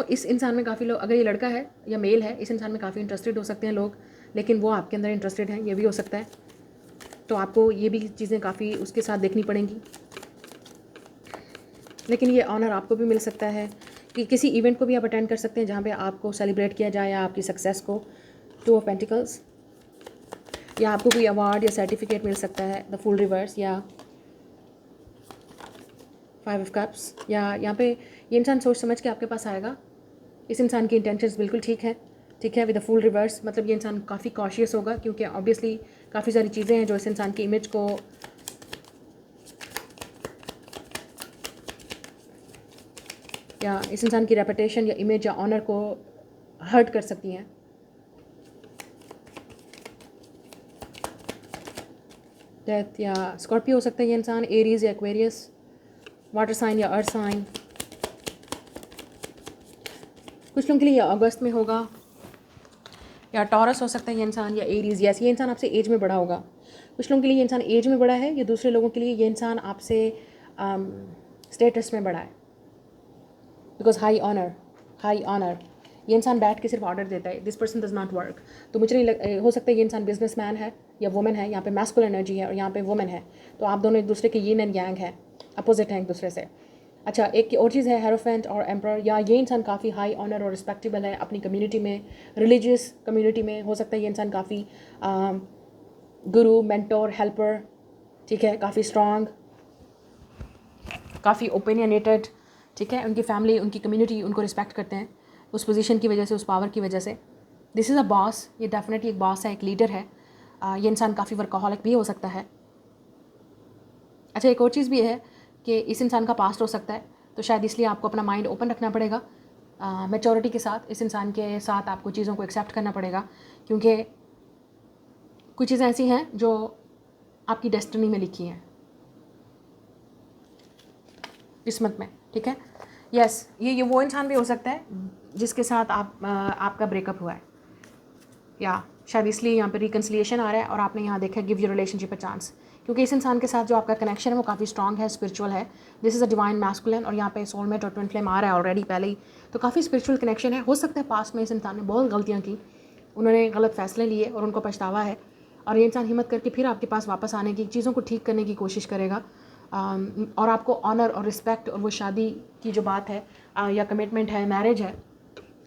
इस इंसान में काफ़ी लोग, अगर ये लड़का है या मेल है, इस इंसान में काफ़ी इंटरेस्टेड हो सकते हैं लोग, लेकिन वो आपके अंदर इंटरेस्टेड हैं, ये भी हो सकता है। तो आपको ये भी चीज़ें काफ़ी उसके साथ देखनी पड़ेंगी। लेकिन ये ऑनर आपको भी मिल सकता है कि किसी इवेंट को भी आप अटेंड कर सकते हैं जहाँ पे आपको सेलिब्रेट किया जाए या आपकी सक्सेस को। 2 ऑफ पेंटिकल्स, या आपको कोई अवार्ड या सर्टिफिकेट मिल सकता है। द फुल रिवर्स, या 5 ऑफ कप्स, या यहाँ पे ये इंसान सोच समझ के आपके पास आएगा। इस इंसान की इंटेंशंस बिल्कुल ठीक है। विद द फुल रिवर्स मतलब ये इंसान काफ़ी कॉशियस होगा, क्योंकि ऑब्वियसली काफ़ी सारी चीज़ें हैं जो इस इंसान की इमेज को या इस इंसान की रेपुटेशन या इमेज या ऑनर को हर्ट कर सकती हैं। डेथ या स्कॉर्पियो हो सकता है ये इंसान, एरीज या एक्वेरियस, वाटर साइन या अर्थ साइन। कुछ लोगों के लिए ये अगस्त में होगा, या टॉरस हो सकता है ये इंसान, या एरीज। यस, ये इंसान आपसे एज में बड़ा होगा। कुछ लोगों के लिए ये इंसान एज में बड़ा है, या दूसरे लोगों के लिए ये इंसान आपसे स्टेटस में बड़ा है। बिकॉज हाई ऑनर ये इंसान बैठ के सिर्फ ऑर्डर देता है, this person does not work. तो मुझे नहीं हो सकता है ये इंसान बिजनेसमैन है या वुमेन है, यहाँ पे मैस्कुलिन एनर्जी है और यहाँ पे वुमेन है, तो आप दोनों एक दूसरे के यिन एंड यांग हैं, अपोजिट हैं एक दूसरे से। अच्छा, एक की और चीज़ है हेरोफेंट और एम्पर, या ये इंसान काफ़ी हाई ऑनर और रिस्पेक्टेबल है अपनी कम्युनिटी में, रिलीजियस कम्युनिटी में। हो सकता है ये इंसान काफ़ी गुरु, मेंटोर, हेल्पर, ठीक है, काफ़ी स्ट्रॉन्ग, काफ़ी ओपिनियनेटेड, ठीक है। उनकी फैमिली, उनकी कम्युनिटी उनको रिस्पेक्ट करते हैं उस पोजीशन की वजह से, उस पावर की वजह से। दिस इज़ अ बॉस, ये डेफिनेटली एक बॉस है, एक लीडर है। ये इंसान काफ़ी वर्कaholic भी हो सकता है। अच्छा, एक और चीज़ भी है कि इस इंसान का पास्ट हो सकता है, तो शायद इसलिए आपको अपना माइंड ओपन रखना पड़ेगा मैच्योरिटी के साथ। इस इंसान के साथ आपको चीज़ों को एक्सेप्ट करना पड़ेगा, क्योंकि कुछ चीज़ें ऐसी हैं जो आपकी डेस्टिनी में लिखी हैं, किस्मत में, ठीक है। यस, ये वो इंसान भी हो सकता है जिसके साथ आपका ब्रेकअप हुआ है, या शायद इसलिए यहाँ पे रिकन्सिलिएशन आ रहा है और आपने यहाँ देखा give your relationship a chance, क्योंकि इस इंसान के साथ जो आपका कनेक्शन है वो काफ़ी स्ट्रॉन्ग है, स्पिरिचुअल है। This is a divine masculine, और यहाँ पे सोलमेट और ट्विन फ्लेम आ रहा है ऑलरेडी पहले ही, तो काफ़ी स्पिरिचुअल कनेक्शन है। हो सकता है पास्ट में इस इंसान ने बहुत गलतियाँ की, उन्होंने गलत फैसले लिए और उनको पछतावा है, और ये इंसान हिम्मत करके फिर आपके पास वापस आने की, चीज़ों को ठीक करने की कोशिश करेगा। और आपको ऑनर और रिस्पेक्ट और वो शादी की जो बात है या कमिटमेंट है, मैरिज है,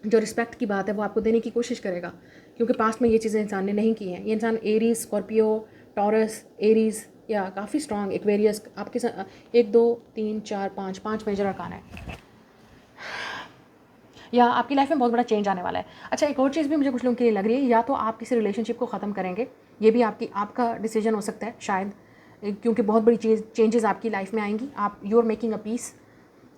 जो रिस्पेक्ट की बात है, वो आपको देने की कोशिश करेगा, क्योंकि पास्ट में ये चीज़ें इंसान ने नहीं की हैं। ये इंसान एरीज, स्कॉर्पियो, टॉरस, एरीज या काफ़ी स्ट्रॉन्ग एक्वेरियस आपके 1 2 3 4 5 मेजर अरकान है, या आपकी लाइफ में बहुत बड़ा चेंज आने वाला है। अच्छा, एक और चीज़ भी मुझे कुछ लोगों के लिए लग रही है, या तो आप किसी रिलेशनशिप को ख़त्म करेंगे, ये भी आपका डिसीजन हो सकता है शायद, क्योंकि बहुत बड़ी चेंजेस आपकी लाइफ में आएंगी। आप you are making a peace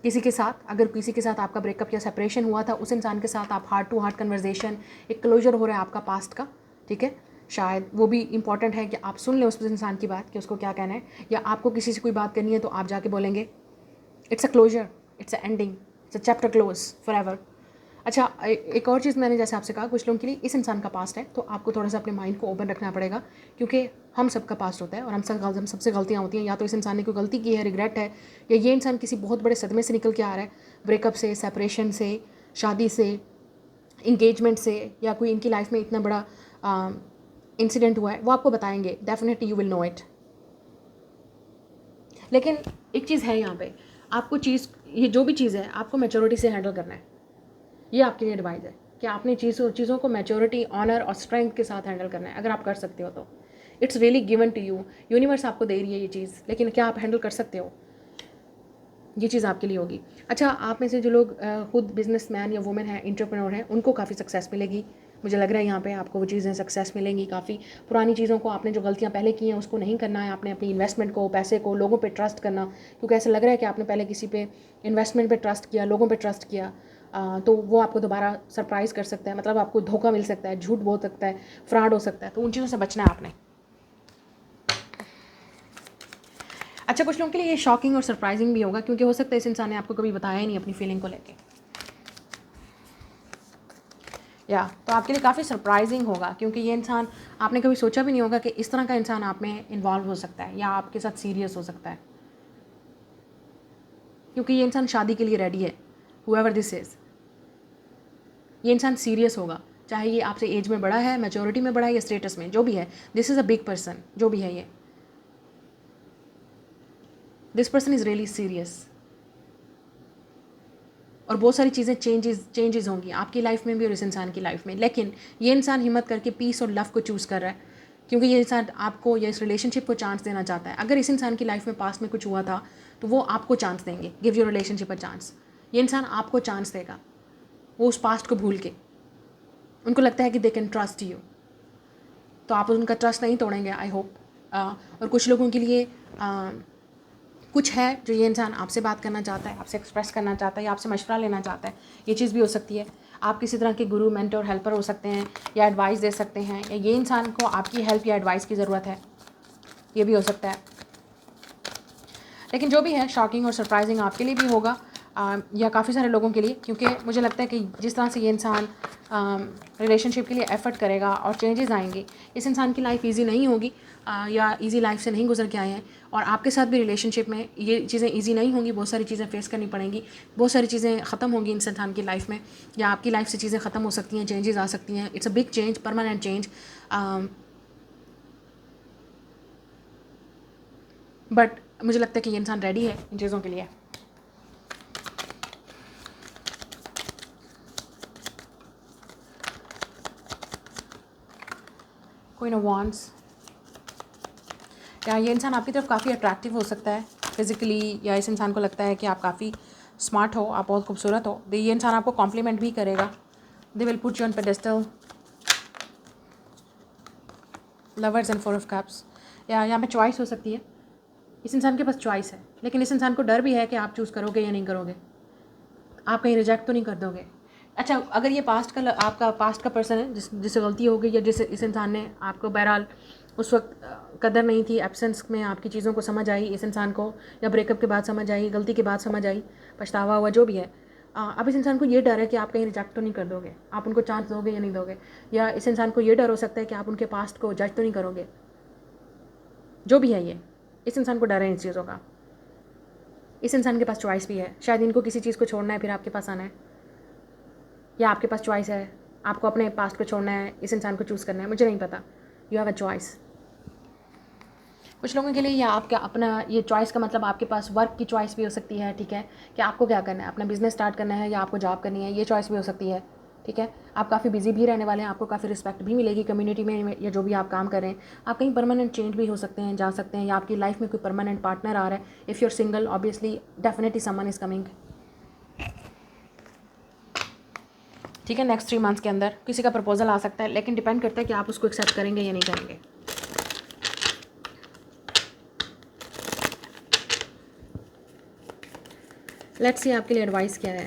किसी के साथ। अगर किसी के साथ आपका ब्रेकअप या सेपरेशन हुआ था, उस इंसान के साथ आप हार्ट टू हार्ट कन्वर्जेशन, एक क्लोजर हो रहा है आपका पास्ट का, ठीक है। शायद वो भी इंपॉर्टेंट है कि आप सुन लें उस इंसान की बात कि उसको क्या कहना है, या आपको किसी से कोई बात करनी है तो आप जाके बोलेंगे it's a closure, it's a ending, it's a chapter close forever. अच्छा, एक और चीज़ मैंने जैसे आपसे कहा, कुछ लोगों के लिए इस इंसान का पास्ट है, तो आपको थोड़ा सा अपने माइंड को ओपन रखना पड़ेगा, क्योंकि हम सबका पास्ट होता है और हम सबसे गलतियाँ होती हैं। या तो इस इंसान ने कोई गलती की है, रिग्रेट है, या ये इंसान किसी बहुत बड़े सदमे से निकल के आ रहा है, ब्रेकअप से, सेपरेशन से, शादी से, इंगेजमेंट से, या कोई इनकी लाइफ में इतना बड़ा इंसिडेंट हुआ है, वो आपको बताएंगे, definitely you will know it. लेकिन एक चीज़ है यहाँ पे, आपको ये जो भी चीज़ है आपको मैच्योरिटी से हैंडल करना है। ये आपके लिए एडवाइस है कि आपने चीज़ों को मैच्योरिटी, ऑनर और स्ट्रेंथ के साथ हैंडल करना है। अगर आप कर सकते हो तो it's really given to you, universe आपको दे रही है ये चीज़, लेकिन क्या आप हैंडल कर सकते हो, ये चीज़ आपके लिए होगी। अच्छा, आप में से जो लोग खुद बिजनेसमैन या वुमेन हैं, एंटरप्रेन्योर हैं, उनको काफ़ी सक्सेस मिलेगी मुझे लग रहा है यहाँ पे आपको वो चीज़ें सक्सेस मिलेंगी। काफ़ी पुरानी चीज़ों को, आपने जो गलतियाँ पहले की हैं उसको नहीं करना है। आपने अपनी इन्वेस्टमेंट को, पैसे को, लोगों पे ट्रस्ट करना, क्योंकि ऐसा लग रहा है कि आपने पहले किसी पे इन्वेस्टमेंट पे ट्रस्ट किया, लोगों पे ट्रस्ट किया, तो वो आपको दोबारा सरप्राइज़ कर सकता है, मतलब आपको धोखा मिल सकता है, झूठ बोल सकता है, फ्रॉड हो सकता है। तो उन चीज़ों से बचना है आपने। अच्छा, कुछ लोगों के लिए ये शॉकिंग और सरप्राइजिंग भी होगा, क्योंकि हो सकता है इस इंसान ने आपको कभी बताया ही नहीं अपनी फीलिंग को लेके। तो आपके लिए काफ़ी सरप्राइजिंग होगा, क्योंकि ये इंसान, आपने कभी सोचा भी नहीं होगा कि इस तरह का इंसान आप में इन्वॉल्व हो सकता है या आपके साथ सीरियस हो सकता है, क्योंकि ये इंसान शादी के लिए रेडी है। हुएवर दिस इज़, ये इंसान सीरियस होगा, चाहे ये आपसे एज में बड़ा है, मैच्योरिटी में बड़ा है या स्टेटस में, जो भी है। This is a big person, जो भी है ये। This person is really serious, और बहुत सारी चीज़ें चेंजेस होंगी आपकी लाइफ में भी और इस इंसान की लाइफ में। लेकिन ये इंसान हिम्मत करके पीस और लव को चूज़ कर रहा है, क्योंकि ये इंसान आपको या इस रिलेशनशिप को चांस देना चाहता है। अगर इस इंसान की लाइफ में पास्ट में कुछ हुआ था तो वो आपको चांस देंगे। Give your relationship a chance. ये इंसान आपको चांस देगा, वो उस पास्ट को भूल के। उनको लगता है कि दे कैन ट्रस्ट यू, तो आप उनका ट्रस्ट नहीं तोड़ेंगे, आई होप। और कुछ लोगों के लिए कुछ है जो ये इंसान आपसे बात करना चाहता है, आपसे एक्सप्रेस करना चाहता है, या आपसे मशवरा लेना चाहता है। ये चीज़ भी हो सकती है। आप किसी तरह के गुरु, मेंटर, हेल्पर हो सकते हैं, या एडवाइस दे सकते हैं, या ये इंसान को आपकी हेल्प या एडवाइस की ज़रूरत है, ये भी हो सकता है। लेकिन जो भी है, शॉकिंग और सरप्राइजिंग आपके लिए भी होगा, या काफ़ी सारे लोगों के लिए, क्योंकि मुझे लगता है कि जिस तरह से ये इंसान रिलेशनशिप के लिए एफ़र्ट करेगा और चेंजेस आएंगे, इस इंसान की लाइफ इजी नहीं होगी, या इजी लाइफ से नहीं गुजर के आए हैं। और आपके साथ भी रिलेशनशिप में ये चीज़ें इजी नहीं होंगी, बहुत सारी चीज़ें फेस करनी पड़ेंगी, बहुत सारी चीज़ें ख़त्म होंगी इस इंसान की लाइफ में, या आपकी लाइफ से चीज़ें ख़त्म हो सकती हैं, चेंजेस आ सकती हैं। It's a big change, permanent change, but मुझे लगता है कि ये इंसान रेडी है इन चीज़ों के लिए। क्वीन ऑफ वांड्स, या ये इंसान आपकी तरफ काफ़ी अट्रैक्टिव हो सकता है फिज़िकली, या इस इंसान को लगता है कि आप काफ़ी स्मार्ट हो, आप बहुत खूबसूरत हो। ये इंसान आपको कॉम्प्लीमेंट भी करेगा। They will put you on pedestal. Lovers and four of cups, या यहाँ पे चॉइस हो सकती है। इस इंसान के पास चॉइस है, लेकिन इस इंसान को डर भी है कि आप चूज़ करोगे या नहीं करोगे, आप कहीं रिजेक्ट तो नहीं कर दोगे। अच्छा, अगर ये आपका पास्ट का पर्सन है, जिससे गलती हो गई, या जिस इस इंसान ने आपको बहरहाल उस वक्त कदर नहीं थी, एब्सेंस में आपकी चीज़ों को समझ आई इस इंसान को, या ब्रेकअप के बाद समझ आई, गलती के बाद समझ आई, पछतावा हुआ, जो भी है। अब इस इंसान को ये डर है कि आप कहीं रिजेक्ट तो नहीं कर दोगे, आप उनको चांस दोगे या नहीं दोगे, या इस इंसान को ये डर हो सकता है कि आप उनके पास्ट को जज तो नहीं करोगे, जो भी है। ये इस इंसान को डर है इन चीज़ों का। इस इंसान के पास चॉइस भी है, शायद इनको किसी चीज़ को छोड़ना है फिर आपके पास आना है, या आपके पास चॉइस है, आपको अपने पास्ट को छोड़ना है, इस इंसान को चूज़ करना है, मुझे नहीं पता। You have a choice. कुछ लोगों के लिए या आपका अपना, ये चॉइस का मतलब आपके पास वर्क की चॉइस भी हो सकती है, ठीक है, कि आपको क्या करना है, अपना बिजनेस स्टार्ट करना है या आपको जॉब करनी है, ये चॉइस भी हो सकती है, ठीक है। आप काफ़ी बिजी भी रहने वाले हैं, आपको काफ़ी रिस्पेक्ट भी मिलेगी कम्युनिटी में, या जो भी आप काम कर रहे हैं। आप कहीं परमानेंट चेंज भी हो सकते हैं, जा सकते हैं, या आपकी लाइफ में कोई परमानेंट पार्टनर आ रहा है। If you're single, obviously definitely someone is coming, ठीक है। नेक्स्ट 3 मंथ्स के अंदर किसी का प्रपोजल आ सकता है, लेकिन डिपेंड करता है कि आप उसको एक्सेप्ट करेंगे या नहीं करेंगे। लेट्स सी आपके लिए एडवाइस क्या है।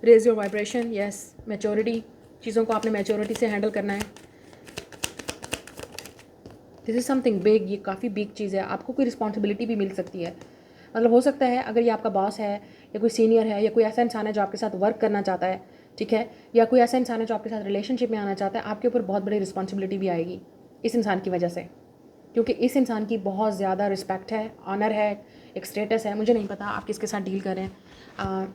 Raise your vibration, yes. Maturity, चीज़ों को आपने मैच्योरिटी से हैंडल करना है। दिस इज़ समथिंग बिग, ये काफ़ी बिग चीज़ है। आपको कोई रिस्पॉन्सिबिलिटी भी मिल सकती है, मतलब हो सकता है अगर ये आपका बॉस है, या कोई सीनियर है, या कोई ऐसा इंसान है जो आपके साथ वर्क करना चाहता है, ठीक है, या कोई ऐसा इंसान है जो आपके साथ रिलेशनशिप में आना चाहता है, आपके ऊपर बहुत बड़ी रिस्पॉन्सिबिलिटी भी आएगी इस इंसान की वजह से, क्योंकि इस इंसान की बहुत ज़्यादा रिस्पेक्ट है, ऑनर है, एक स्टेटस है। मुझे नहीं पता आप किसके साथ डील कर रहे हैं,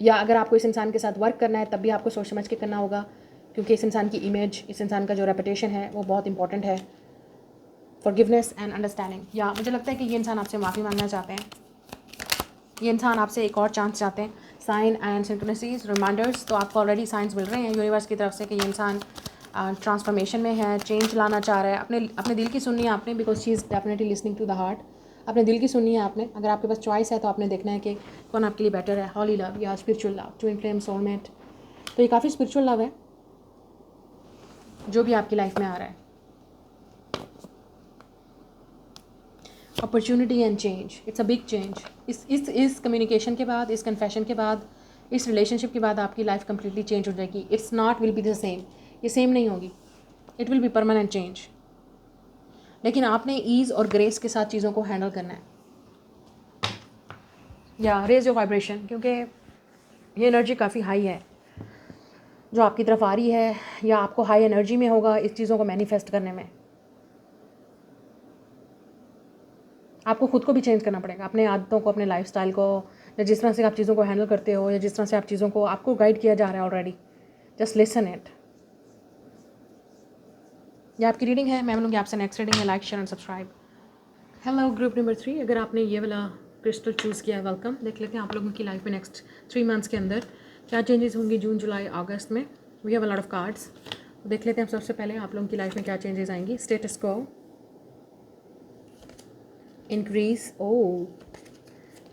या अगर आपको इस इंसान के साथ वर्क करना है तब भी आपको सोच समझ के करना होगा, क्योंकि इस इंसान की इमेज, इस इंसान का जो रेपुटेशन है वो बहुत इंपॉर्टेंट है। फॉरगिवनेस एंड अंडरस्टैंडिंग, या मुझे लगता है कि ये इंसान आपसे माफ़ी मांगना चाहते हैं, ये इंसान आपसे एक और चांस चाहते हैं। साइन एंड सिंक्रोनिसीज, रिमाइंडर्स, तो आपको ऑलरेडी साइंस मिल रहे हैं यूनिवर्स की तरफ से कि ये इंसान ट्रांसफॉर्मेशन में है, चेंज लाना चाह रहा है। अपने दिल की सुननी है आपने, because she is definitely listening to the heart. अपने दिल की सुननी है आपने। अगर आपके पास चॉइस है तो आपने देखना है कि कौन आपके लिए बेटर है, हॉली लव या spiritual love, twin flame, soulmate. तो ये काफ़ी स्पिरिचुअल लव है जो भी आपकी लाइफ में आ रहा है। Opportunity and change, it's a big change. इस कम्युनिकेशन के बाद, इस कन्फेशन के बाद, इस रिलेशनशिप के बाद आपकी लाइफ कम्प्लीटली चेंज हो जाएगी। It's not will be the same, ये सेम नहीं होगी, it will be permanent change. लेकिन आपने ईज़ और ग्रेस के साथ चीज़ों को हैंडल करना है, या रेज योर वाइब्रेशन, क्योंकि ये एनर्जी काफ़ी हाई है जो आपकी तरफ आ रही है, या आपको हाई एनर्जी में होगा इस चीज़ों को मैनिफेस्ट करने में। आपको खुद को भी चेंज करना पड़ेगा, अपने आदतों को, अपने लाइफस्टाइल को, या जिस तरह से आप चीज़ों को हैंडल करते हो, या जिस तरह से आप चीज़ों को, आपको गाइड किया जा रहा है ऑलरेडी। Just listen it. ये आपकी रीडिंग है, मैं मिलूँगी आपसे नेक्स्ट रीडिंग में। Like, share and subscribe. Hello group number 3, अगर आपने ये वाला क्रिस्टल चूज़ किया है, वेलकम। देख लेते हैं आप लोगों की लाइफ में नेक्स्ट 3 मंथ्स के अंदर क्या चेंजेस होंगी, जून, जुलाई, अगस्त में। We have a lot of cards. देख लेते हैं सबसे पहले आप लोगों की लाइफ में क्या चेंजेस आएंगी। स्टेटस को, इंक्रीज, ओ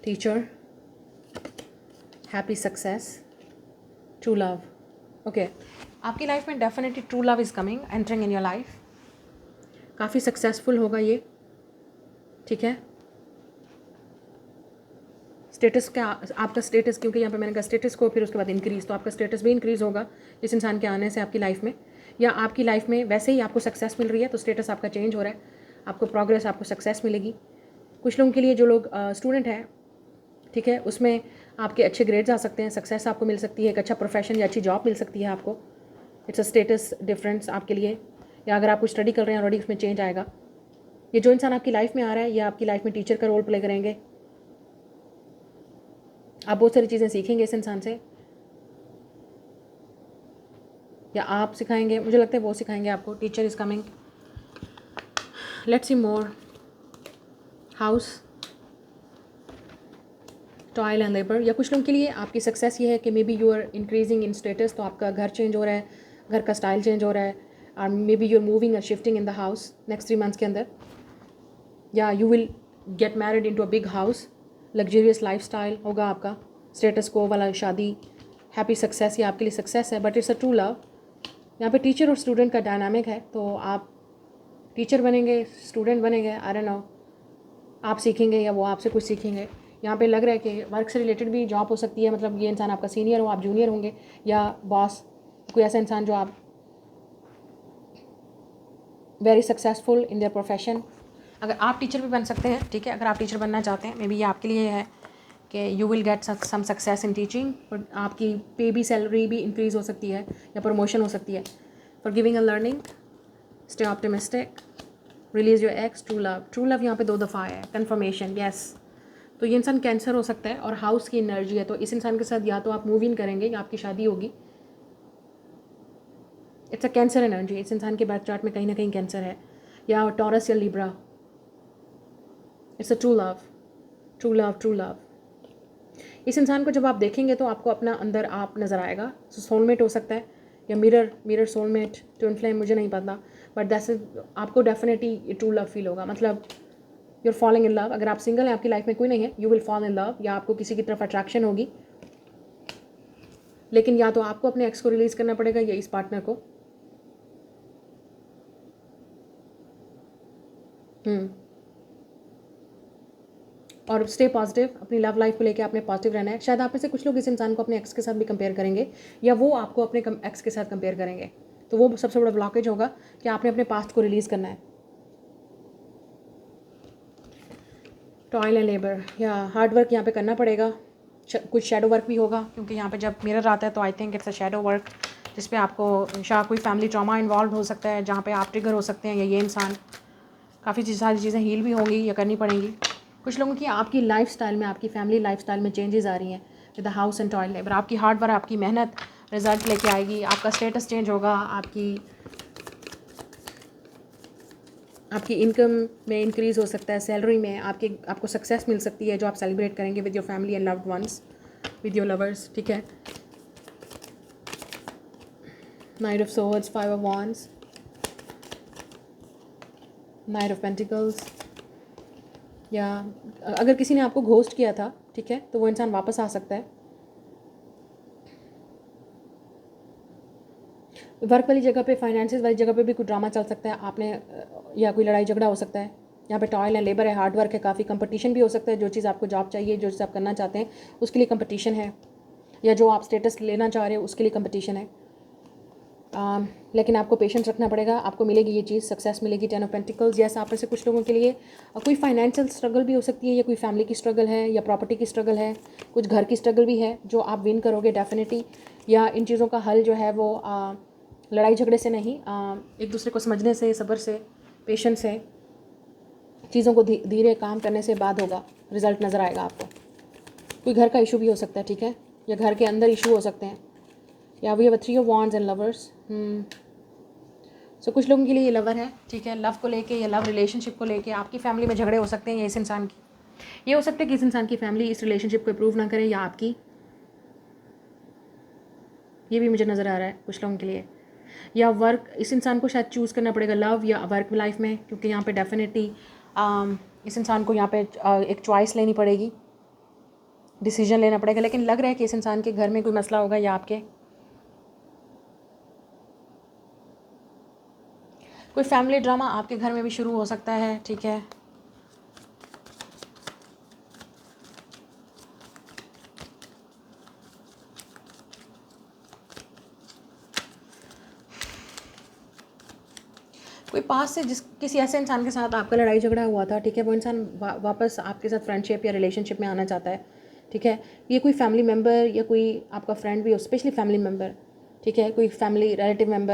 teacher, happy success, true love. Okay, आपकी लाइफ में definitely true love is coming, entering in your life. काफ़ी सक्सेसफुल होगा ये, ठीक है। स्टेटस का, आपका स्टेटस, क्योंकि यहाँ पे मैंने कहा स्टेटस को, फिर उसके बाद इंक्रीज़, तो आपका स्टेटस भी इंक्रीज़ होगा इस इंसान के आने से आपकी लाइफ में। या आपकी लाइफ में वैसे ही आपको सक्सेस मिल रही है तो स्टेटस आपका चेंज हो रहा है, आपको प्रोग्रेस, आपको सक्सेस मिलेगी। कुछ लोगों के लिए, जो लोग स्टूडेंट हैं, ठीक है, उसमें आपके अच्छे ग्रेड्स आ सकते हैं, सक्सेस आपको मिल सकती है, एक अच्छा प्रोफेशन या अच्छी जॉब मिल सकती है आपको। इट्स अ स्टेटस डिफरेंस आपके लिए। या अगर आप कुछ स्टडी कर रहे हैं ऑलरेडी, उसमें चेंज आएगा। ये जो इंसान आपकी लाइफ में आ रहा है, या आपकी लाइफ में टीचर का रोल प्ले करेंगे। आप बहुत सारी चीज़ें सीखेंगे इस इंसान से, या आप सिखाएंगे, मुझे लगता है वो सिखाएंगे आपको। Teacher is coming. Let's see more. House, toil and labour. या कुछ लोगों के लिए आपकी सक्सेस ये है कि maybe you are increasing in status, तो आपका घर चेंज हो रहा है, घर का स्टाइल चेंज हो रहा है, और maybe you are moving और shifting in the house next 3 months के अंदर। या you will get married into a big house, luxurious life style होगा आपका। स्टेटस को वाला शादी, हैप्पी सक्सेस, ये आपके लिए सक्सेस है, but it's a true love. यहाँ पे टीचर और स्टूडेंट का डायनामिक है, तो आप टीचर बनेंगे, स्टूडेंट बनेंगे, आई डोंट नो, आप सीखेंगे या वो आपसे कुछ सीखेंगे। यहाँ पे लग रहा है कि वर्क से रिलेटेड भी जॉब हो सकती है, मतलब ये इंसान आपका सीनियर हो, आप जूनियर होंगे, या बॉस, कोई ऐसा इंसान जो आप very successful in their profession. अगर आप टीचर भी बन सकते हैं, ठीक है, अगर आप टीचर बनना चाहते हैं, मे बी ये आपके लिए है कि you will get some success in teaching, और आपकी पे भी, सैलरी भी इंक्रीज़ हो सकती है, या प्रमोशन हो सकती है। For giving a learning, stay optimistic, release your x, true love. True love यहाँ पे 2 दफ़ा है, कन्फर्मेशन, यस। तो ये इंसान कैंसर हो सकता है, और हाउस की एनर्जी है, तो इस इंसान के साथ या तो आप मूव इन करेंगे या आपकी शादी होगी। इट्स अ कैंसर एनर्जी, इस इंसान के बर्थ चार्ट में कहीं ना कहीं कैंसर है, या टॉरस या Libra. It's a true love, true love, true love. इस इंसान को जब आप देखेंगे तो आपको अपना अंदर आप नज़र आएगा। सोलमेट हो सकता है, या मिरर सोलमेट, ट्विन फ्लेम, मुझे नहीं पता, बट दैट्स, आपको डेफिनेटली ट्रू लव फील होगा। मतलब you are falling in love. अगर आप सिंगल हैं, आपकी लाइफ में कोई नहीं है, you will fall in love, या आपको किसी की तरफ अट्रैक्शन होगी। लेकिन या तो आपको अपने एक्स को रिलीज़ करना पड़ेगा, या इस पार्टनर को। और स्टे पॉजिटिव, अपनी लव लाइफ को लेकर आपने पॉजिटिव रहना है। शायद आप में से कुछ लोग इस इंसान को अपने एक्स के साथ भी कंपेयर करेंगे, या वो आपको अपने एक्स के साथ कंपेयर करेंगे, तो वो सबसे बड़ा ब्लॉकेज होगा कि आपने अपने पास्ट को रिलीज़ करना है। टॉयल एंड लेबर, या हार्ड वर्क यहाँ पे करना पड़ेगा। कुछ शेडो वर्क भी होगा, क्योंकि यहाँ पे जब मिरर आता है तो I think it's a shadow work, जिस पे आपको शायद कोई फैमिली ट्रॉमा इन्वॉल्व हो सकता है, जहाँ पे आप ट्रिगर हो सकते हैं, या ये इंसान। काफ़ी सारी चीज़ें हील भी होंगी या करनी पड़ेंगी। कुछ लोगों की आपकी लाइफस्टाइल में, आपकी फैमिली लाइफस्टाइल में चेंजेस आ रही हैं with the house and toil labour. आपकी हार्ड वर्क, आपकी मेहनत रिजल्ट लेके आएगी। आपका स्टेटस चेंज होगा, आपकी इनकम में इंक्रीज़ हो सकता है, सैलरी में आपको सक्सेस मिल सकती है, जो आप सेलिब्रेट करेंगे with your family and loved ones, with your lovers, ठीक है। Knight of swords, 5 of wands, night of pentacles, या अगर किसी ने आपको घोस्ट किया था, ठीक है, तो वो इंसान वापस आ सकता है। वर्क वाली जगह पे, फाइनेंसेस वाली जगह पे भी कोई ड्रामा चल सकता है आपने, या कोई लड़ाई झगड़ा हो सकता है। यहाँ पे टॉयल है, लेबर है, हार्ड वर्क है, काफ़ी कंपटीशन भी हो सकता है। जो चीज़ आपको जॉब चाहिए, जो चीज़ आप करना चाहते हैं, उसके लिए कंपटीशन है, या जो आप स्टेटस लेना चाह रहे हो उसके लिए कंपटीशन है। लेकिन आपको पेशेंस रखना पड़ेगा, आपको मिलेगी ये चीज़, सक्सेस मिलेगी। 10 ऑफ पेंटिकल्स, यस, आप में से कुछ लोगों के लिए कोई फाइनेंशियल स्ट्रगल भी हो सकती है, या कोई फैमिली की स्ट्रगल है, या प्रॉपर्टी की स्ट्रगल है, कुछ घर की स्ट्रगल भी है जो आप विन करोगे डेफिनेटली। या इन चीज़ों का हल जो है वो लड़ाई झगड़े से नहीं, एक दूसरे को समझने से, सब्र से, पेशेंस से, चीज़ों को धीरे काम करने से बाद होगा, रिजल्ट नज़र आएगा आपको। कोई घर का इशू भी हो सकता है, ठीक है, या घर के अंदर इशू हो सकते हैं। या we have 3 of wands and lovers. So कुछ लोगों के लिए ये लवर है, ठीक है, लव को लेके या लव रिलेशनशिप को लेके आपकी फैमिली में झगड़े हो सकते हैं, या इस इंसान की, ये हो सकता है कि इस इंसान की फैमिली इस रिलेशनशिप को अप्रूव ना करे, या आपकी, ये भी मुझे नज़र आ रहा है कुछ लोगों के लिए। या वर्क, इस इंसान को शायद चूज़ करना पड़ेगा लव या वर्क लाइफ में, क्योंकि यहाँ पे डेफिनेटली इस इंसान को यहाँ पे एक चॉइस लेनी पड़ेगी, डिसीजन लेना पड़ेगा। लेकिन लग रहा है कि इस इंसान के घर में कोई मसला होगा, या आपके कोई फैमिली ड्रामा आपके घर में भी शुरू हो सकता है, ठीक है। कोई पास से किसी ऐसे इंसान के साथ आपका लड़ाई झगड़ा हुआ था, ठीक है, वो इंसान वापस आपके साथ फ्रेंडशिप या रिलेशनशिप में आना चाहता है, ठीक है। ये कोई फैमिली मेम्बर या कोई आपका फ्रेंड भी हो, स्पेशली फैमिली मेम्बर, ठीक है, कोई फैमिली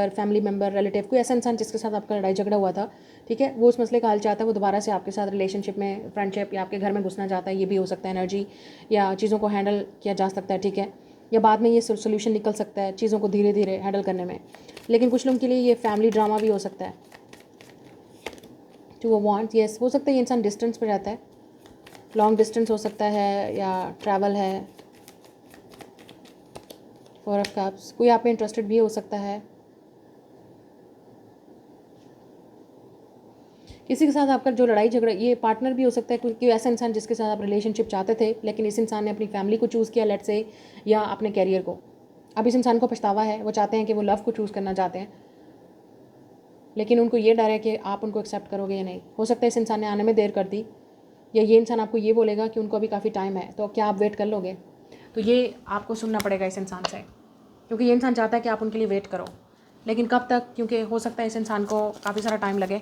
फैमिली मेम्बर रिलेटिव, कोई ऐसा इंसान जिसके साथ आपका लड़ाई झगड़ा हुआ था, ठीक है, वो उस मसले का हल चाहता है, वो दोबारा से आपके साथ रिलेशनशिप में, फ्रेंडशिप या आपके घर में घुसना चाहता है। ये भी हो सकता है एनर्जी, या चीज़ों को हैंडल किया जा सकता है, ठीक है, या बाद में ये सोल्यूशन निकल सकता है चीज़ों को धीरे धीरे हैंडल करने में। लेकिन कुछ लोगों के लिए ये फैमिली ड्रामा भी हो सकता है। 2 ऑफ वॉन्ड्स, यस, हो सकता है ये इंसान डिस्टेंस पर रहता है, लॉन्ग डिस्टेंस हो सकता है, या ट्रैवल है। 4 ऑफ कप्स, कोई आप में इंटरेस्टेड भी हो सकता है, किसी के साथ आपका जो लड़ाई झगड़ा, ये पार्टनर भी हो सकता है, कोई ऐसा इंसान जिसके साथ आप रिलेशनशिप चाहते थे, लेकिन इस इंसान ने अपनी फैमिली को चूज़ किया, लेट से, या अपने कैरियर को। अब इस इंसान को पछतावा है, वो चाहते हैं कि वो लव को चूज़ करना चाहते हैं, लेकिन उनको ये डर है कि आप उनको एक्सेप्ट करोगे या नहीं। हो सकता है इस इंसान ने आने में देर कर दी, या ये इंसान आपको ये बोलेगा कि उनको अभी काफ़ी टाइम है, तो क्या आप वेट कर लोगे। तो ये आपको सुनना पड़ेगा इस इंसान से, क्योंकि ये इंसान चाहता है कि आप उनके लिए वेट करो, लेकिन कब तक, क्योंकि हो सकता है इस इंसान को काफ़ी सारा टाइम लगे।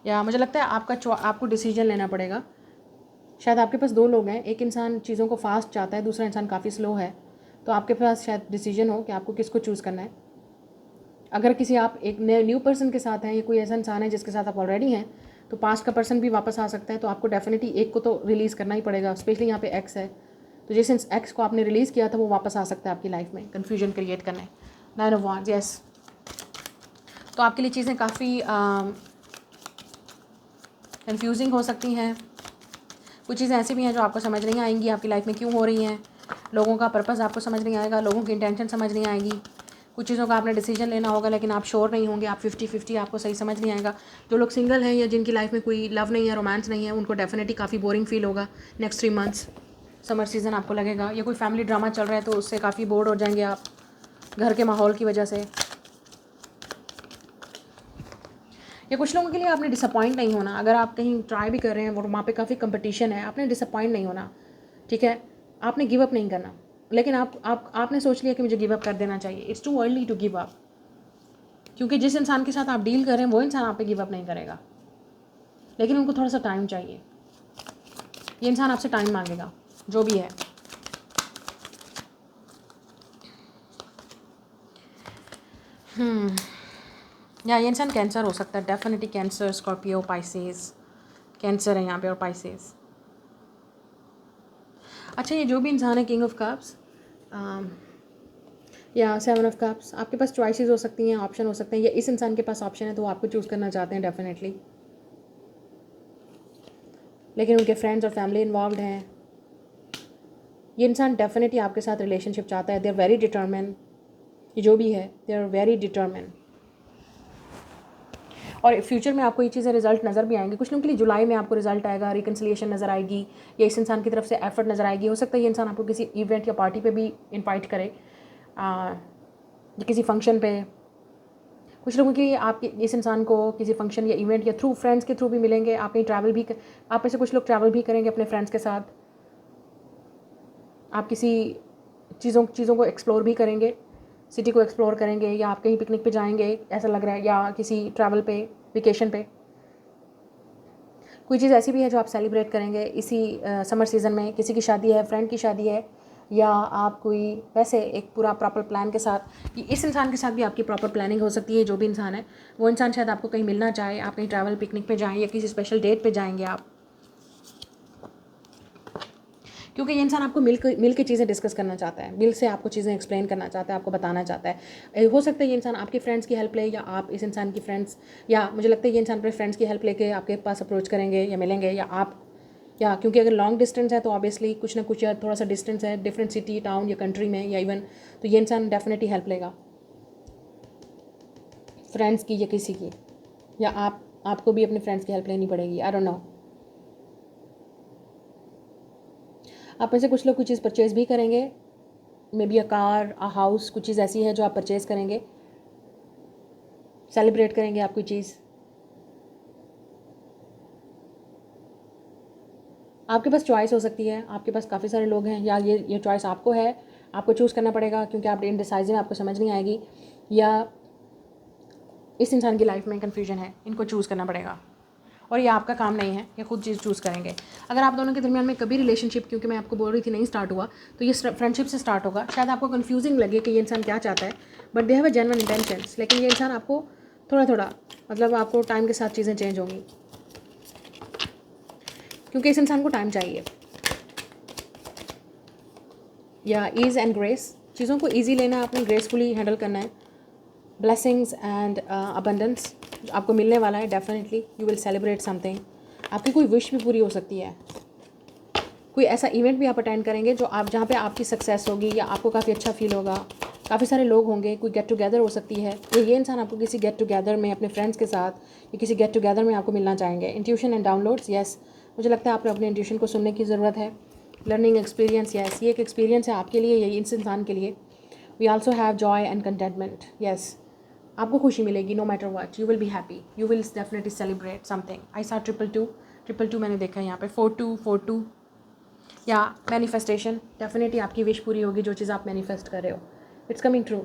या मुझे लगता है आपको डिसीजन लेना पड़ेगा। शायद आपके पास 2 लोग हैं, एक इंसान चीज़ों को फास्ट चाहता है, दूसरा इंसान काफ़ी स्लो है, तो आपके पास शायद डिसीजन हो कि आपको किसको चूज़ करना है। अगर किसी आप एक न्यू पर्सन के साथ हैं, या कोई ऐसा इंसान है जिसके साथ आप ऑलरेडी हैं, तो पास्ट का पर्सन भी वापस आ सकता है, तो आपको डेफिनेटली एक को तो रिलीज़ करना ही पड़ेगा। स्पेशली यहाँ पे एक्स है, तो जिस एक्स को आपने रिलीज़ किया था वो वापस आ सकता है आपकी लाइफ में, कन्फ्यूजन क्रिएट करने। 9 ऑफ वॉन्ड्स, यस, तो आपके लिए चीज़ें काफ़ी कन्फ्यूजिंग हो सकती हैं। कुछ चीज़ें ऐसी भी हैं जो आपको समझ नहीं आएंगी आपकी लाइफ में क्यों हो रही हैं। लोगों का पर्पस आपको समझ नहीं आएगा, लोगों की इंटेंशन समझ नहीं आएगी। कुछ चीज़ों का आपने डिसीजन लेना होगा, लेकिन आप श्योर नहीं होंगे, आप 50-50, आपको सही समझ नहीं आएगा। जो लोग सिंगल हैं या जिनकी लाइफ में कोई लव नहीं है, रोमांस नहीं है, उनको डेफिनेटली काफ़ी बोरिंग फील होगा नेक्स्ट 3 मंथ्स, समर सीज़न आपको लगेगा। या कोई फैमिली ड्रामा चल रहा है तो उससे काफ़ी बोर्ड हो जाएंगे आप, घर के माहौल की वजह से। या कुछ लोगों के लिए आपने डिसअपॉइंट नहीं होना, अगर आप कहीं ट्राई भी कर रहे हैं और वहाँ पे काफ़ी कंपटीशन है, आपने डिसअपॉइंट नहीं होना, ठीक है, आपने गिव अप नहीं करना। लेकिन आपने सोच लिया कि मुझे गिव अप कर देना चाहिए, it's too early to give up, क्योंकि जिस इंसान के साथ आप डील कर रहे हैं वो इंसान आप पे गिव अप नहीं करेगा, लेकिन उनको थोड़ा सा टाइम चाहिए। ये इंसान आपसे टाइम मांगेगा, जो भी है। या ये इंसान कैंसर हो सकता है, definitely cancer, Scorpio, Pisces, cancer है यहाँ पे, और पाइसेस। अच्छा, ये जो भी इंसान है, किंग ऑफ कप्स या 7 ऑफ कप्स, आपके पास चॉइसेस हो सकती हैं, ऑप्शन हो सकते हैं, या इस इंसान के पास ऑप्शन है तो वो आपको चूज़ करना चाहते हैं डेफिनेटली, लेकिन उनके फ्रेंड्स और फैमिली इन्वॉल्व हैं। ये इंसान डेफिनेटली आपके साथ रिलेशनशिप चाहता है, दे आर वेरी डिटर्मिन, ये जो भी है, दे आर वेरी डिटर्मिन। और फ्यूचर में आपको ये चीज़ें रिजल्ट नज़र भी आएंगे। कुछ लोगों के लिए जुलाई में आपको रिजल्ट आएगा, रिकन्सिलिएशन नज़र आएगी, या इस इंसान की तरफ से एफर्ट नज़र आएगी। हो सकता है ये इंसान आपको किसी इवेंट या पार्टी पे भी इनवाइट करे, या किसी फंक्शन पे। कुछ लोगों के लिए आप इस इंसान को किसी फंक्शन या इवेंट या थ्रू फ्रेंड्स के थ्रू भी मिलेंगे। आप कहीं ट्रैवल भी आप में से कुछ लोग ट्रैवल भी करेंगे अपने फ्रेंड्स के साथ। आप किसी चीज़ों को एक्सप्लोर भी करेंगे, सिटी को एक्सप्लोर करेंगे, या आप कहीं पिकनिक पे जाएंगे ऐसा लग रहा है, या किसी ट्रैवल पे, वेकेशन पे। कोई चीज़ ऐसी भी है जो आप सेलिब्रेट करेंगे इसी समर सीज़न में। किसी की शादी है, फ्रेंड की शादी है, या आप कोई वैसे एक पूरा प्रॉपर प्लान के साथ, कि इस इंसान के साथ भी आपकी प्रॉपर प्लानिंग हो सकती है। जो भी इंसान है वो इंसान शायद आपको कहीं मिलना चाहे, आप कहीं ट्रैवल पिकनिक पे जाएँ या किसी स्पेशल डेट पे जाएंगे आप, क्योंकि ये इंसान आपको मिल के चीज़ें डिस्कस करना चाहता है, मिल से आपको चीज़ें एक्सप्लेन करना चाहता है, आपको बताना चाहता है। हो सकता है ये इंसान आपके फ्रेंड्स की हेल्प ले, या आप इस इंसान की फ्रेंड्स, या मुझे लगता है ये इंसान अपने फ्रेंड्स की हेल्प लेके आपके पास अप्रोच करेंगे या मिलेंगे, या क्योंकि अगर लॉन्ग डिस्टेंस है तो ऑब्वियसली कुछ ना कुछ, या थोड़ा सा डिस्टेंस है डिफरेंट सिटी, टाउन या कंट्री में, या इवन, तो ये इंसान डेफिनेटली हेल्प लेगा फ्रेंड्स की या किसी की, या आपको भी अपने फ्रेंड्स की हेल्प लेनी पड़ेगी। आई डोंट नो। आप में से कुछ लोग कुछ चीज़ परचेज़ भी करेंगे, may be a car, a house, कुछ चीज़ ऐसी है जो आप परचेज़ करेंगे, सेलिब्रेट करेंगे आप कोई चीज़। आपके पास चॉइस हो सकती है, आपके पास काफ़ी सारे लोग हैं, या ये चॉइस आपको है, आपको चूज़ करना पड़ेगा क्योंकि आप इनडिसाइजिव, आपको समझ नहीं आएगी, या इस इंसान की लाइफ में कन्फ्यूजन है, इनको चूज़ करना पड़ेगा, और ये आपका काम नहीं है, ये खुद चीज़ चूज़ करेंगे। अगर आप दोनों के दरमियान में कभी रिलेशनशिप, क्योंकि मैं आपको बोल रही थी, नहीं स्टार्ट हुआ, तो ये फ्रेंडशिप से स्टार्ट होगा। शायद आपको कन्फ्यूजिंग लगे कि ये इंसान क्या चाहता है, but they have a genuine intentions. लेकिन ये इंसान आपको थोड़ा थोड़ा, मतलब आपको टाइम के साथ चीज़ें चेंज होंगी, क्योंकि इस इंसान को टाइम चाहिए, या ईज़ एंड ग्रेस। चीज़ों को ईजी लेना है आपने, ग्रेसफुली हैंडल करना है। ब्लेसिंग्स एंड अबंडेंस आपको मिलने वाला है definitely. You will celebrate something. आपकी कोई विश भी पूरी हो सकती है, कोई ऐसा इवेंट भी आप अटेंड करेंगे जो आप, जहाँ पे आपकी सक्सेस होगी, या आपको काफ़ी अच्छा फील होगा, काफ़ी सारे लोग होंगे, कोई गेट टुगेदर हो सकती है, तो ये इंसान आपको किसी गेट टुगेदर में अपने फ्रेंड्स के साथ या किसी गेट टुगेदर में आपको मिलना चाहेंगे। इंट्यूशन एंड डाउनलोड्स, यस, मुझे लगता है आपको अपने इंट्यूशन को सुनने की ज़रूरत है। लर्निंग एक्सपीरियंस, यस, ये एक एक्सपीरियंस है आपके लिए, यही इस इंसान के लिए। We also have joy and contentment, yes, आपको खुशी मिलेगी no matter what, you will be happy, you will definitely celebrate something. I saw 222 मैंने देखा है यहाँ पे, 4242, या मैनिफेस्टेशन, डेफिनेटली आपकी विश पूरी होगी, जो चीज़ आप मैनिफेस्ट कर रहे हो, इट्स कमिंग ट्रू।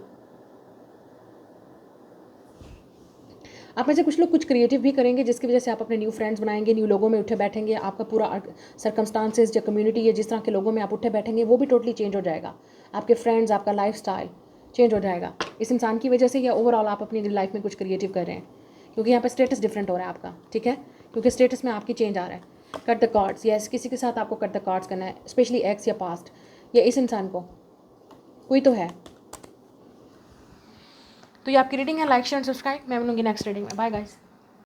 आप में से कुछ लोग कुछ क्रिएटिव भी करेंगे, जिसकी वजह से आप अपने न्यू फ्रेंड्स बनाएंगे, न्यू लोगों में उठे बैठेंगे, आपका पूरा सर्कमस्टांसेस या कम्युनिटी या जिस तरह के लोगों में आप उठे बैठेंगे वो भी टोटली चेंज हो जाएगा। आपके फ्रेंड्स, आपका लाइफस्टाइल चेंज हो जाएगा इस इंसान की वजह से, या ओवरऑल आप अपनी लाइफ में कुछ क्रिएटिव कर रहे हैं, क्योंकि यहाँ पर स्टेटस डिफरेंट हो रहा है आपका, ठीक है, क्योंकि स्टेटस में आपकी चेंज आ रहा है। कट द कार्ड्स, यस, किसी के साथ आपको कट द कार्ड्स करना है, स्पेशली एक्स या पास्ट, या इस इंसान को कोई तो है। तो ये आपकी रीडिंग है। Like share and subscribe. मैं मिलूंगी नेक्स्ट रीडिंग में। Bye guys.